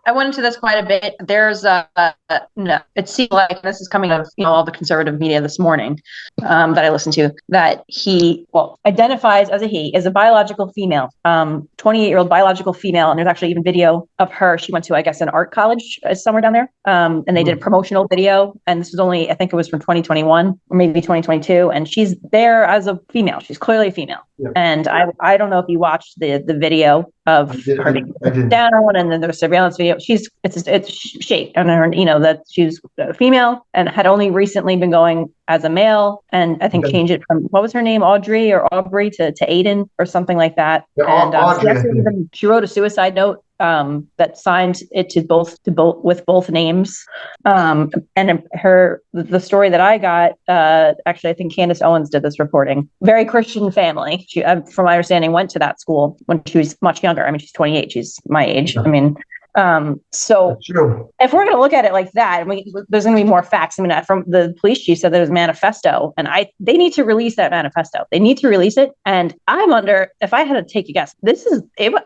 I went into this quite a bit. There's it seemed like, this is coming out of all the conservative media this morning that I listened to, that he identifies as a biological female, 28-year-old biological female, and there's actually even video of her. She went to, I guess, an art college somewhere down there, and they did a promotional video, and this was only, I think it was from 2021 or maybe 2022, and she's there as a female. She's clearly a female. Yeah. And I don't know if you watched the video of her being down, and then there's surveillance video. It's shaped on her, that she's a female and had only recently been going as a male, and I think changed it from, what was her name, Audrey or Aubrey to Aiden or something like that. Yeah, and Audrey, she wrote a suicide note that signed it to both with both names. And the story that I got, actually, I think Candace Owens did this reporting. Very Christian family. She, from my understanding, went to that school when she was much younger. I mean, she's 28. She's my age. Yeah. I mean, so if we're going to look at it like that, there's going to be more facts. I mean, from the police chief said there was a manifesto, and they need to release that manifesto. They need to release it. And if I had to take a guess,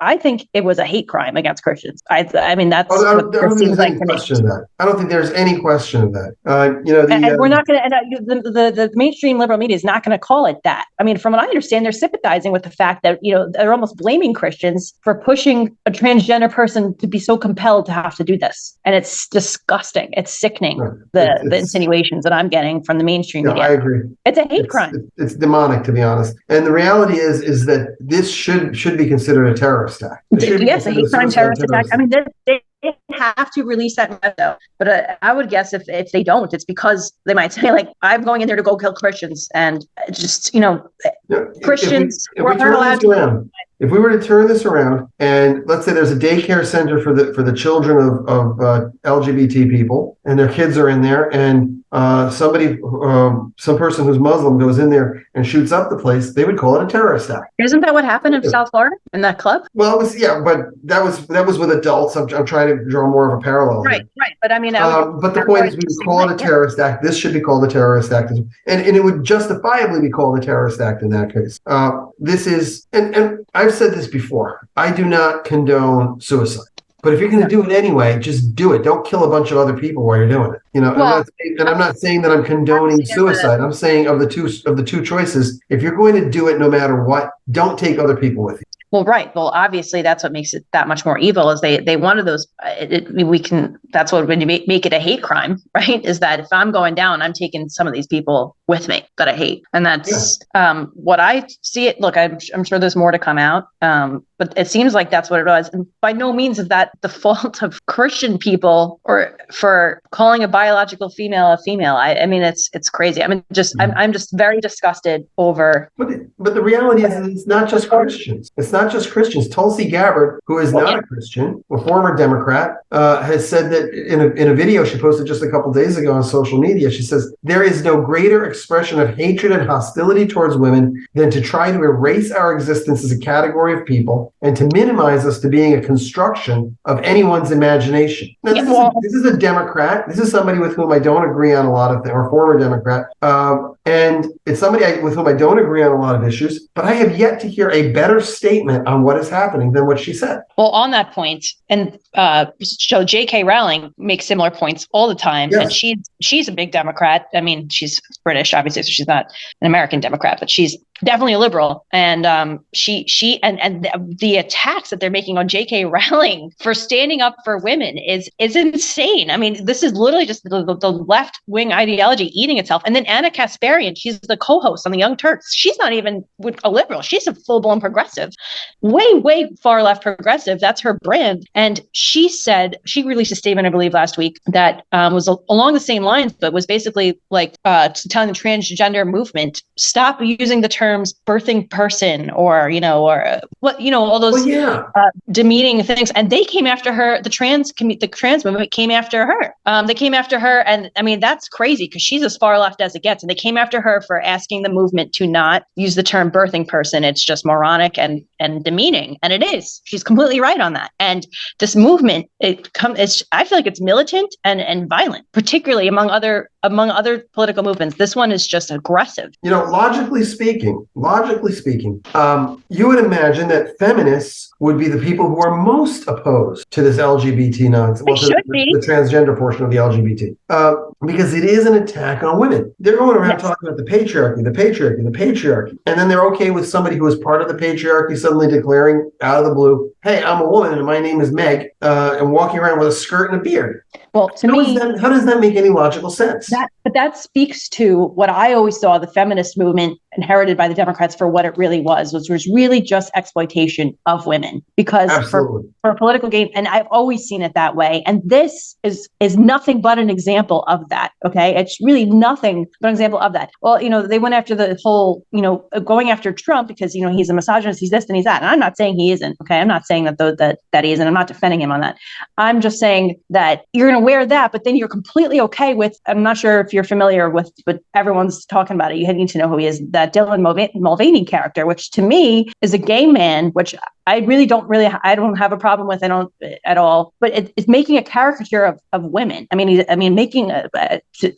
I think it was a hate crime against Christians. I mean, that's what it seems like to me. I don't think there's any question of that. And we're not going to, the mainstream liberal media is not going to call it that. I mean, from what I understand, they're sympathizing with the fact that, they're almost blaming Christians for pushing a transgender person to be so compelled to have to do this. And it's disgusting. It's sickening, Right. the insinuations that I'm getting from the mainstream Yeah, media. I agree. It's a hate crime. It's demonic, to be honest. And the reality is that this should be considered a terrorist act. It should be Yes, a considered hate crime, suicide terrorist attack. I mean, they have to release that though. But I would guess if they don't, it's because they might say, like, I'm going in there to go kill Christians, and just, Christians if we weren't turn allowed this to. around, if we were to turn this around, and let's say there's a daycare center for the children of LGBT people, and their kids are in there, and some person who's Muslim goes in there and shoots up the place, they would call it a terrorist act. Isn't that what happened in South Florida in that club? Well, but that was with adults. I'm trying to draw more of a parallel here. Right. But I mean, But the point is, we would call it a terrorist act. This should be called a terrorist act, and it would justifiably be called a terrorist act in that case. This is, and I've said this before. I do not condone suicide. But if you're going to do it anyway, just do it. Don't kill a bunch of other people while you're doing it. Well, I'm not saying that I'm condoning suicide. I'm saying of the two choices, if you're going to do it, no matter what, don't take other people with you. Well, right. Well, obviously, that's what makes it that much more evil. Is they wanted those. That's what when you make it a hate crime, right? Is that if I'm going down, I'm taking some of these people with me that I hate, and that's what I see it. Look, I'm sure there's more to come out, but it seems like that's what it was. And by no means is that the fault of Christian people or for calling a biological female a female. I mean, it's crazy. I mean, I'm just very disgusted over. But the reality is, it's not just Christians. It's not just Christians. Tulsi Gabbard, who is not a Christian, a former Democrat, has said that in a video she posted just a couple days ago on social media. She says, there is no greater expression of hatred and hostility towards women than to try to erase our existence as a category of people and to minimize us to being a construction of anyone's imagination. Now, this is a Democrat. This is somebody with whom I don't agree on a lot of things, or former Democrat. And it's somebody with whom I don't agree on a lot of issues, but I have yet to hear a better statement on what is happening than what she said. Well, on that point, and so J.K. Rowling makes similar points all the time, and she's a big Democrat. I mean, she's British, obviously, so she's not an American Democrat, but she's definitely a liberal. And the attacks that they're making on J.K. Rowling for standing up for women is insane. I mean, this is literally just the left wing ideology eating itself. And then Anna Kasparian, she's the co-host on the Young Turks. She's not even a liberal. She's a full blown progressive, way far left progressive. That's her brand. And she released a statement, I believe, last week that was along the same lines, but was basically like telling the transgender movement, stop using the terms birthing person or all those demeaning things. And they came after her. The trans movement came after her. They came after her. And I mean, that's crazy because she's as far left as it gets. And they came after her for asking the movement to not use the term birthing person. It's just moronic and demeaning. And it is. She's completely right on that. And this movement, I feel like it's militant and violent, particularly among other political movements. This one is just aggressive. Logically speaking, you would imagine that feminists would be the people who are most opposed to this LGBT nonsense. Well, the transgender portion of the LGBT, because it is an attack on women. They're going around talking about the patriarchy, and then they're okay with somebody who is part of the patriarchy suddenly declaring out of the blue, "Hey, I'm a woman and my name is Meg," and walking around with a skirt and a beard. Well, how does that make any logical sense? But that speaks to what I always saw the feminist movement inherited by the Democrats for what it really was really just exploitation of women because for political gain. And I've always seen it that way. And this is nothing but an example of that. Okay. It's really nothing but an example of that. Well, they went after the whole, going after Trump because, he's a misogynist, he's this and he's that. And I'm not saying he isn't. Okay. I'm not saying that he isn't. I'm not defending him on that. I'm just saying that you're going to wear that, but then you're completely okay with, I'm not sure if you're familiar with, but everyone's talking about it. You need to know who he is. That Dylan Mulvaney character, which to me is a gay man, which I don't have a problem with. I don't at all, but it's making a caricature of women. I mean, making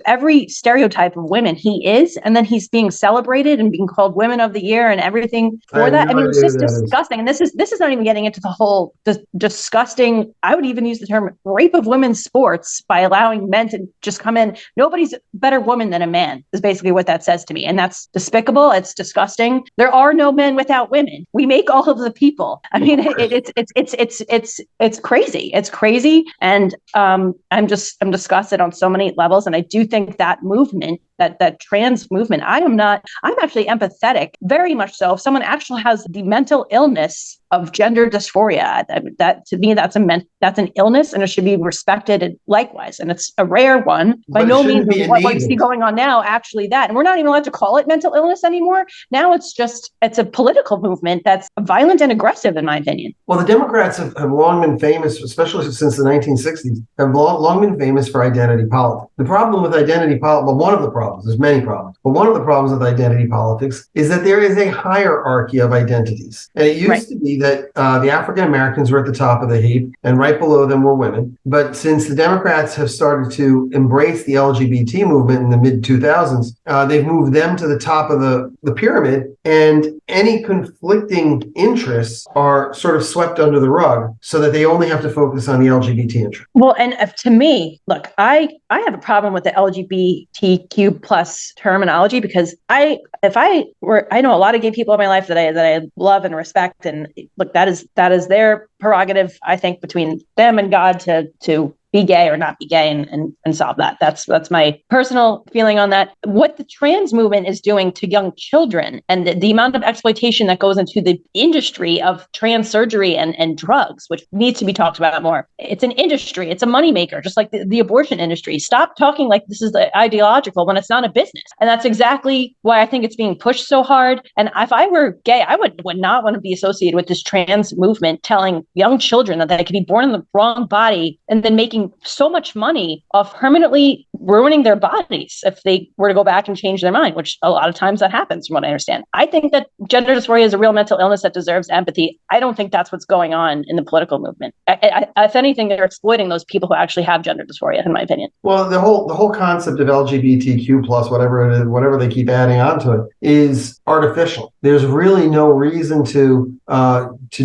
every stereotype of women he is, and then he's being celebrated and being called Women of the Year and everything for that. I mean, it's just disgusting. And this is not even getting into the whole disgusting. I would even use the term rape of women's sports by allowing men to just come in. Nobody's a better woman than a man is basically what that says to me, and that's despicable. It's disgusting. There are no men without women. We make all of the people. I mean, it's crazy. It's crazy, and I'm disgusted on so many levels. And I do think that movement, that trans movement, I'm actually empathetic, very much so. If someone actually has the mental illness of gender dysphoria, that to me, that's an illness, and it should be respected likewise. And it's a rare one. By no means what you see going on now, actually that. And we're not even allowed to call it mental illness anymore. Now it's a political movement that's violent and aggressive, in my opinion. Well, the Democrats have long been famous, especially since the 1960s, have long been famous for identity politics. The problem with identity politics, well, one of the problems, there's many problems, but one of the problems with identity politics is that there is a hierarchy of identities. And it used to be that the African Americans were at the top of the heap, and right below them were women. But since the Democrats have started to embrace the LGBT movement in the mid-2000s, they've moved them to the top of the pyramid, and any conflicting interests are sort of swept under the rug so that they only have to focus on the LGBT interest. Well, and to me, look, I have a problem with the LGBTQ plus terminology, because I know a lot of gay people in my life that I love and respect, and look, that is their prerogative, I think, between them and God to be gay or not be gay and solve that. That's my personal feeling on that. What the trans movement is doing to young children, and the amount of exploitation that goes into the industry of trans surgery and drugs, which needs to be talked about more. It's an industry. It's a moneymaker, just like the abortion industry. Stop talking like this is the ideological when it's not a business. And that's exactly why I think it's being pushed so hard. And if I were gay, I would not want to be associated with this trans movement telling young children that they could be born in the wrong body and then making so much money off permanently ruining their bodies if they were to go back and change their mind, which a lot of times that happens from what I understand. I think that gender dysphoria is a real mental illness that deserves empathy. I don't think that's what's going on in the political movement. If anything, they're exploiting those people who actually have gender dysphoria, in my opinion. Well, the whole concept of LGBTQ plus, whatever it is, whatever they keep adding onto it, is artificial. There's really no reason to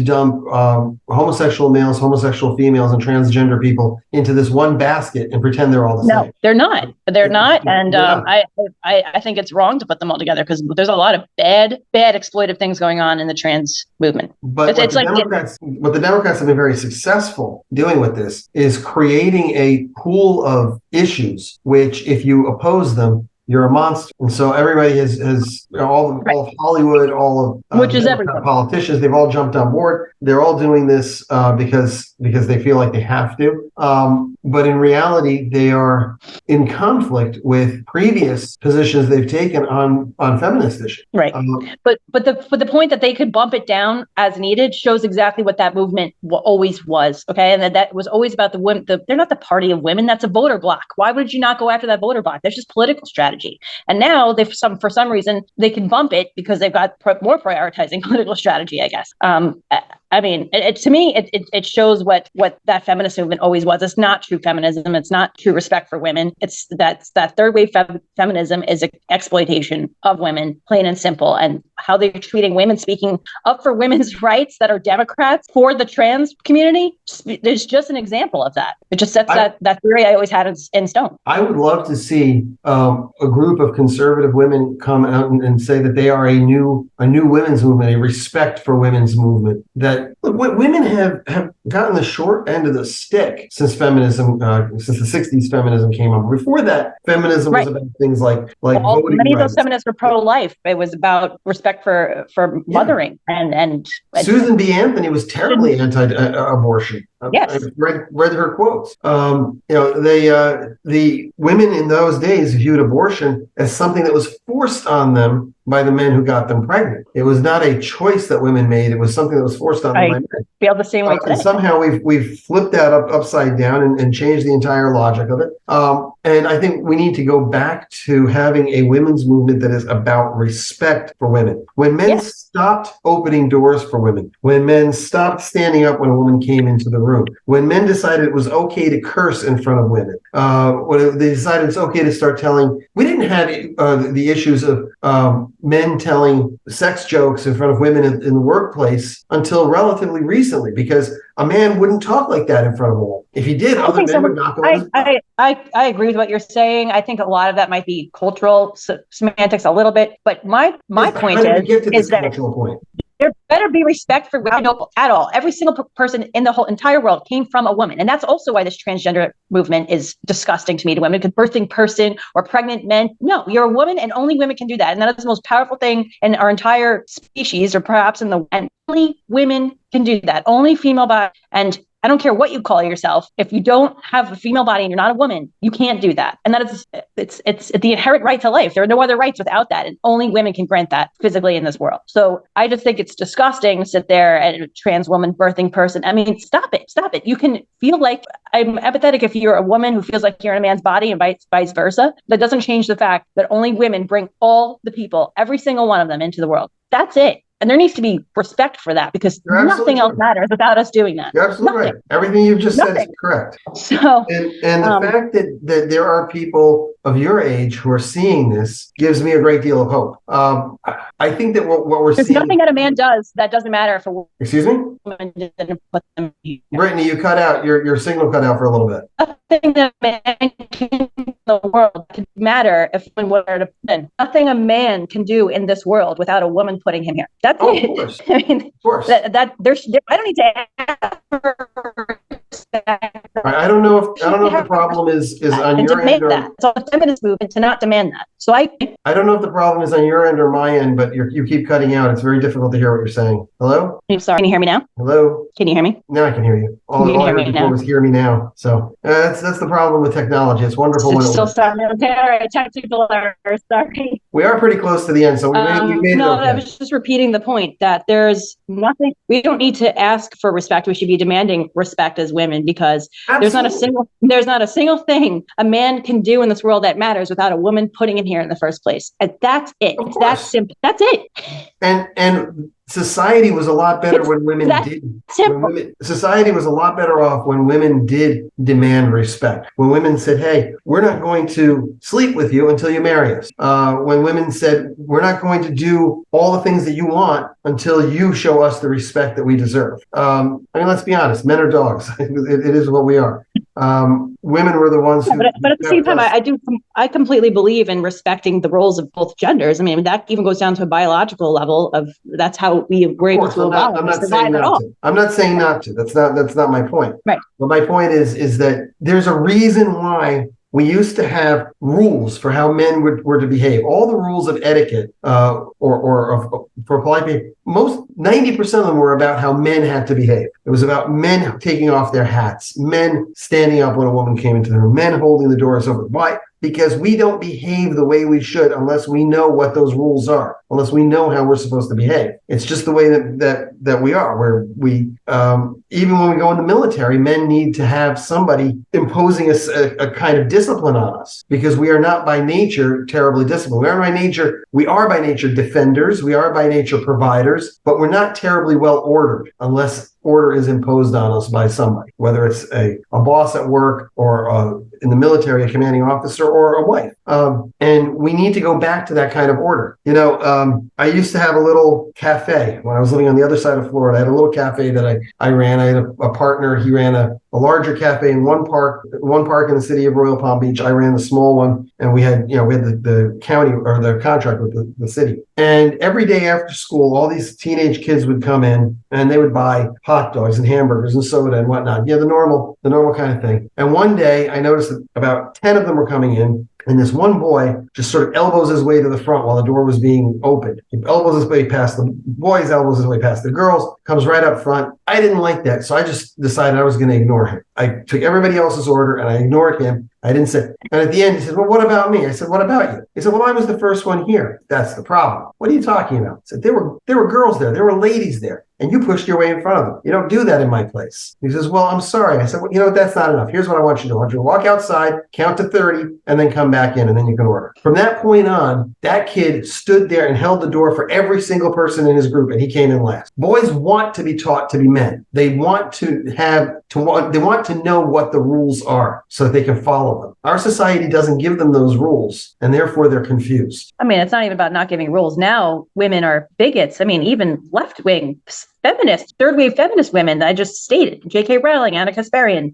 dump homosexual males, homosexual females, and transgender people into this one basket and pretend they're all the same. No, they're not. They're not. And I think it's wrong to put them all together, because there's a lot of bad exploitive things going on in the trans movement. But what the Democrats have been very successful doing with this is creating a pool of issues, which if you oppose them, you're a monster. And so everybody has all of Hollywood, all of which is everything. Politicians, they've all jumped on board. They're all doing this because they feel like they have to. But in reality, they are in conflict with previous positions they've taken on feminist issues. Right. But the point that they could bump it down as needed shows exactly what that movement always was. Okay. And that was always about the women. They're not the party of women. That's a voter block. Why would you not go after that voter block? That's just political strategy. And now for some reason they can bump it because they've got more prioritizing political strategy, I guess. I mean, to me, it shows what that feminist movement always was. It's not true feminism. It's not true respect for women. It's that third wave feminism is an exploitation of women, plain and simple. And how they're treating women, speaking up for women's rights that are Democrats for the trans community. There's just an example of that. It just sets that theory I always had in stone. I would love to see a group of conservative women come out and say that they are a new women's movement, a respect for women's movement. That women have gotten the short end of the stick since feminism, since the 60s feminism came up. Before that, feminism was about things like voting many rights. Of those feminists were pro-life. It was about respect for mothering and Susan B. Anthony was terribly anti-abortion. Yes. I read her quotes. The women in those days viewed abortion as something that was forced on them by the men who got them pregnant. It was not a choice that women made. It was something that was forced on them by men. I feel the same way today. And somehow we've flipped that upside down and changed the entire logic of it. And I think we need to go back to having a women's movement that is about respect for women. When men stopped opening doors for women, when men stopped standing up when a woman came into the room, when men decided it was okay to curse in front of women, when they decided it's okay to start telling, we didn't have the issues of men telling sex jokes in front of women in the workplace until relatively recently, because a man wouldn't talk like that in front of a woman. If he did, other men would knock him on. I agree with what you're saying. I think a lot of that might be cultural semantics a little bit, but my point is that cultural point. There better be respect for women at all. Every single person in the whole entire world came from a woman. And that's also why this transgender movement is disgusting to me, to women, because birthing person or pregnant men. No, you're a woman and only women can do that. And that is the most powerful thing in our entire species, or perhaps in the, and only women can do that. Only female body. And I don't care what you call yourself. If you don't have a female body and you're not a woman, you can't do that. And that is, it's the inherent right to life. There are no other rights without that. And only women can grant that physically in this world. So I just think it's disgusting to sit there and a trans woman birthing person. I mean, stop it. Stop it. You can feel like, I'm empathetic if you're a woman who feels like you're in a man's body and vice versa. That doesn't change the fact that only women bring all the people, every single one of them, into the world. That's it. And there needs to be respect for that, because nothing else matters without us doing that. You're absolutely right. Everything you've just said is correct. So, and the fact that there are people of your age who are seeing this gives me a great deal of hope. I think that what we're there's seeing. There's nothing that a man does that doesn't matter if a woman. Excuse me? Didn't put them here. Brittany, you cut out. Your signal cut out for a little bit. Nothing that a man can in the world can matter if women were to put in. Nothing a man can do in this world without a woman putting him here. That's it. Of course. I mean, of course. That there's. I don't need to ask for. I don't know if the problem is on your end or that. It's all the feminist movement to not demand that. So I don't know if the problem is on your end or my end, but you keep cutting out. It's very difficult to hear what you're saying. Hello? I'm sorry. Can you hear me now? Hello? Can you hear me? Now I can hear you. All I heard before was hear me now. So that's the problem with technology. It's wonderful when it still sounding okay. All right, technical error. Sorry. We are pretty close to the end, so we made it okay. I was just repeating the point that there's nothing. We don't need to ask for respect. We should be demanding respect as women, because there's not a single thing a man can do in this world that matters without a woman putting it here in the first place. And that's it. It's that simple. That's it. And society was a lot better when women did. Society was a lot better off when women did demand respect. When women said, "Hey, we're not going to sleep with you until you marry us." When women said, "We're not going to do all the things that you want until you show us the respect that we deserve." I mean, let's be honest. Men are dogs. It is what we are. Women were the ones who. But at the same time, I completely believe in respecting the roles of both genders. I mean, that even goes down to a biological level of that's how we were able to evolve. I'm not saying not to. I'm not saying not to. That's not my point. Right. But my point is that there's a reason why we used to have rules for how men were to behave. All the rules of etiquette, for polite behavior, 90% of them were about how men had to behave. It was about men taking off their hats, men standing up when a woman came into the room, men holding the doors open. Why? Because we don't behave the way we should unless we know what those rules are, unless we know how we're supposed to behave. It's just the way that we are, where we, even when we go in the military, men need to have somebody imposing a kind of discipline on us, because we are not by nature terribly disciplined. We are by nature defenders. We are by nature providers, but we're not terribly well ordered unless order is imposed on us by somebody, whether it's a boss at work or in the military, a commanding officer or a wife. And we need to go back to that kind of order. I used to have a little cafe when I was living on the other side of Florida. I had a little cafe that I ran. I had a partner. He ran a larger cafe in one park in the city of Royal Palm Beach. I ran the small one, and we had the county or the contract with the city. And every day after school, all these teenage kids would come in and they would buy hot dogs and hamburgers and soda and whatnot. The normal kind of thing. And one day I noticed that about 10 of them were coming in. And this one boy just sort of elbows his way to the front while the door was being opened. He elbows his way past the boys, elbows his way past the girls, comes right up front. I didn't like that, so I just decided I was going to ignore him. I took everybody else's order and I ignored him. I didn't say, and at the end he said, "Well, what about me?" I said, "What about you?" He said, "Well, I was the first one here." That's the problem. What are you talking about? I said, there were girls there. There were ladies there. And you pushed your way in front of them. You don't do that in my place. He says, "Well, I'm sorry." I said, "Well, that's not enough. Here's what I want you to do. I want you to walk outside, count to 30, and then come back in, and then you can order." From that point on, that kid stood there and held the door for every single person in his group, and he came in last. Boys want to be taught to be men. They want to know what the rules are so that they can follow them. Our society doesn't give them those rules, and therefore they're confused. I mean, it's not even about not giving rules. Now, women are bigots. I mean, even left-wing feminists, third wave feminist women that I just stated, J.K. Rowling, Anna Kasparian,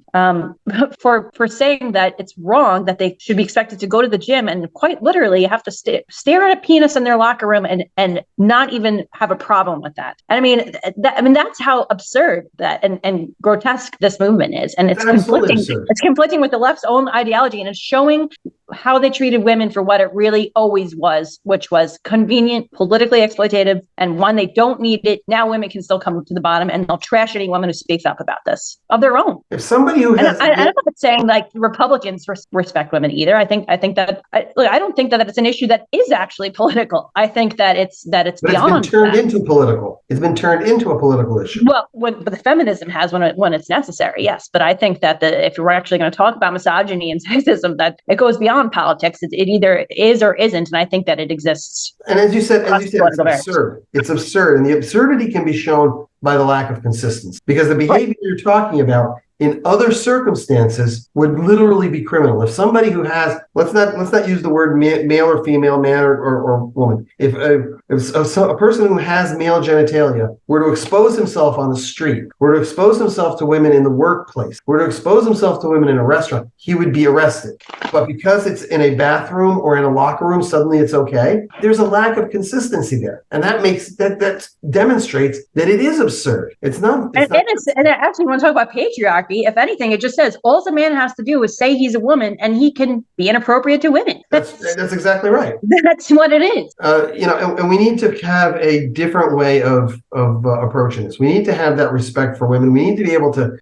for saying that it's wrong that they should be expected to go to the gym and quite literally have to stare at a penis in their locker room and not even have a problem with that. And I mean that's how absurd that and grotesque this movement is, and it's conflicting. Absurd. It's conflicting with the left's own ideology, and it's showing how they treated women for what it really always was, which was convenient, politically exploitative, and when they don't need it, now women can still come to the bottom, and they'll trash any woman who speaks up about this of their own. If somebody who has, I don't know if it's saying like Republicans respect women either. I think that I don't think that it's an issue that is actually political. I think that it's beyond. It's been turned into political. It's been turned into a political issue. Well, but the feminism has when it's necessary, yes. But I think that if we're actually going to talk about misogyny and sexism, that it goes beyond politics. It either is or isn't, and I think that it exists. And as you said, it's absurd. It's absurd, and the absurdity can be shown by the lack of consistency, because the behavior you're talking about in other circumstances would literally be criminal. If somebody who has, let's not use the word male or female, man or woman. If a person who has male genitalia were to expose himself on the street, were to expose himself to women in the workplace, were to expose himself to women in a restaurant, he would be arrested. But because it's in a bathroom or in a locker room, suddenly it's okay. There's a lack of consistency there, and that demonstrates that it is absurd. It's not. And actually, when we talk about patriarchy, if anything, it just says all the man has to do is say he's a woman, and he can be inappropriate to women. That's exactly right. That's what it is. And we need to have a different way of approaching this. We need to have that respect for women. We need to be able to.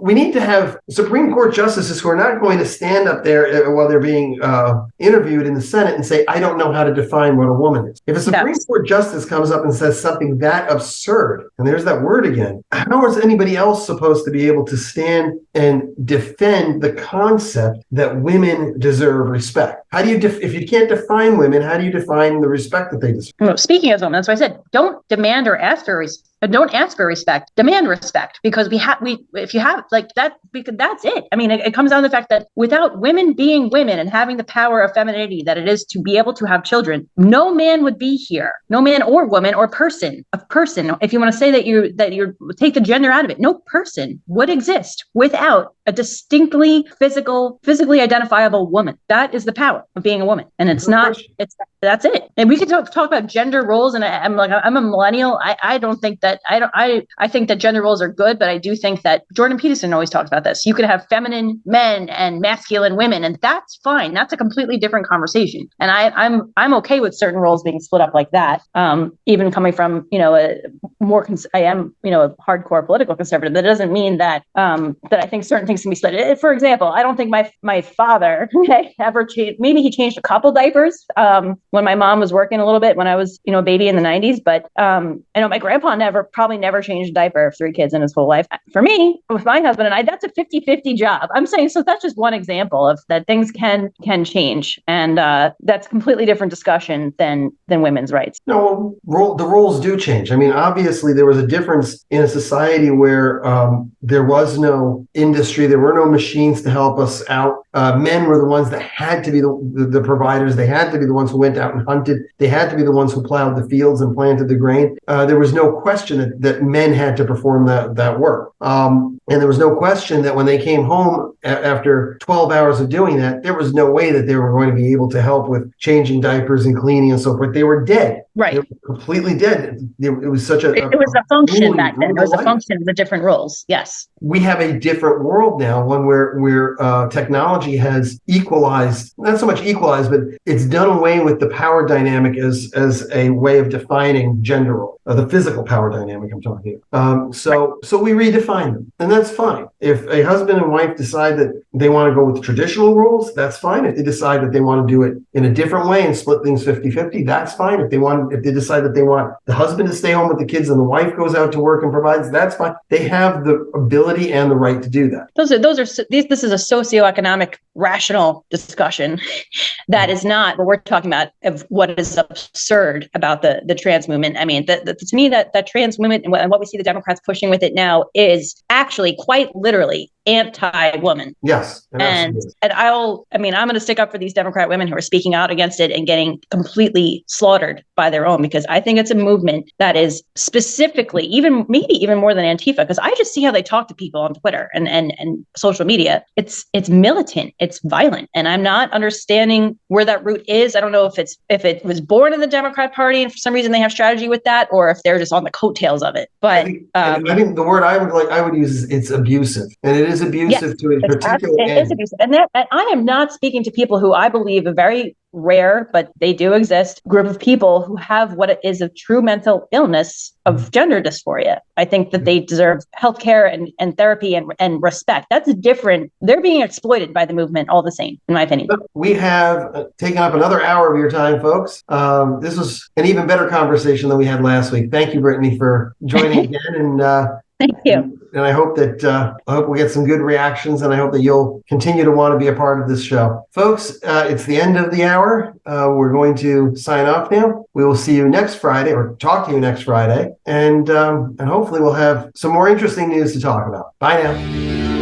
We need to have Supreme Court justices who are not going to stand up there while they're being interviewed in the Senate and say, "I don't know how to define what a woman is." If a Supreme Court justice comes up and says something that absurd, and there's that word again, how is anybody else supposed to be able to stand and defend the concept that women deserve respect? How do you, if you can't define women, how do you define the respect that they deserve? Well, speaking as women, that's why I said, don't demand or ask for respect. Don't ask for respect, demand respect, because if you have like that, because that's it. I mean, it comes down to the fact that without women being women and having the power of femininity that it is to be able to have children, no man would be here. No man or woman or person, if you want to say that you take the gender out of it, no person would exist without a distinctly physically identifiable woman. That is the power of being a woman. And that's it. And we can talk about gender roles. And I'm a millennial. I don't think that, I think that gender roles are good, but I do think that Jordan Peterson always talks about this. You could have feminine men and masculine women, and that's fine. That's a completely different conversation. And I'm okay with certain roles being split up like that. Even coming from, I am, a hardcore political conservative. That doesn't mean that I think certain things can be split. For example, I don't think my father ever changed. Maybe he changed a couple diapers when my mom was working a little bit when I was, a baby in the 90s. But I know my grandpa probably never changed a diaper of 3 kids in his whole life. For me, with my husband and I, that's a 50-50 job. I'm saying, so that's just one example of that things can change. And that's a completely different discussion than women's rights. No, the roles do change. I mean, obviously there was a difference in a society where there was no industry, there were no machines to help us out. Men were the ones that had to be the providers. They had to be the ones who went out and hunted. They had to be the ones who plowed the fields and planted the grain. There was no question that men had to perform that work. And there was no question that when they came home after 12 hours of doing that, there was no way that they were going to be able to help with changing diapers and cleaning and so forth. They were dead. Right. They were completely dead. It was such it was a function back then. It was a function of the different roles. Yes. We have a different world now, one where technology has equalized, not so much equalized, but it's done away with the power dynamic as a way of defining gender role, the physical power dynamic I'm talking about. So we redefine them, and that's fine. If a husband and wife decide that they want to go with traditional rules, that's fine. If they decide that they want to do it in a different way and split things 50-50, that's fine. If they decide that they want the husband to stay home with the kids and the wife goes out to work and provides, that's fine. They have the ability and the right to do that. This is a socioeconomic rational discussion that is not what we're talking about of what is absurd about the trans movement. I mean, to me, that trans movement and what we see the Democrats pushing with it now is actually quite literally anti-woman. Yes. And Absolutely. I'm going to stick up for these Democrat women who are speaking out against it and getting completely slaughtered by their own, because I think it's a movement that is specifically, maybe even more than Antifa, because I just see how they talk to people on Twitter and social media. It's militant, it's violent, and I'm not understanding where that root is. I don't know if it was born in the Democrat Party and for some reason they have strategy with that, or if they're just on the coattails of it. But I think the word I would use is it's abusive, and it is abusive yes, to a particular it is end. abusive. And I am not speaking to people who I believe a very rare, but they do exist, group of people who have what it is a true mental illness of gender dysphoria. I think that they deserve healthcare and therapy and respect. That's different. They're being exploited by the movement all the same, in my opinion. We have taken up another hour of your time, folks. This was an even better conversation than we had last week. Thank you, Brittany, for joining again. And thank you. And I hope we'll get some good reactions, and I hope that you'll continue to want to be a part of this show. Folks, it's the end of the hour. We're going to sign off now. We will see you next Friday, or talk to you next Friday, and hopefully we'll have some more interesting news to talk about. Bye now.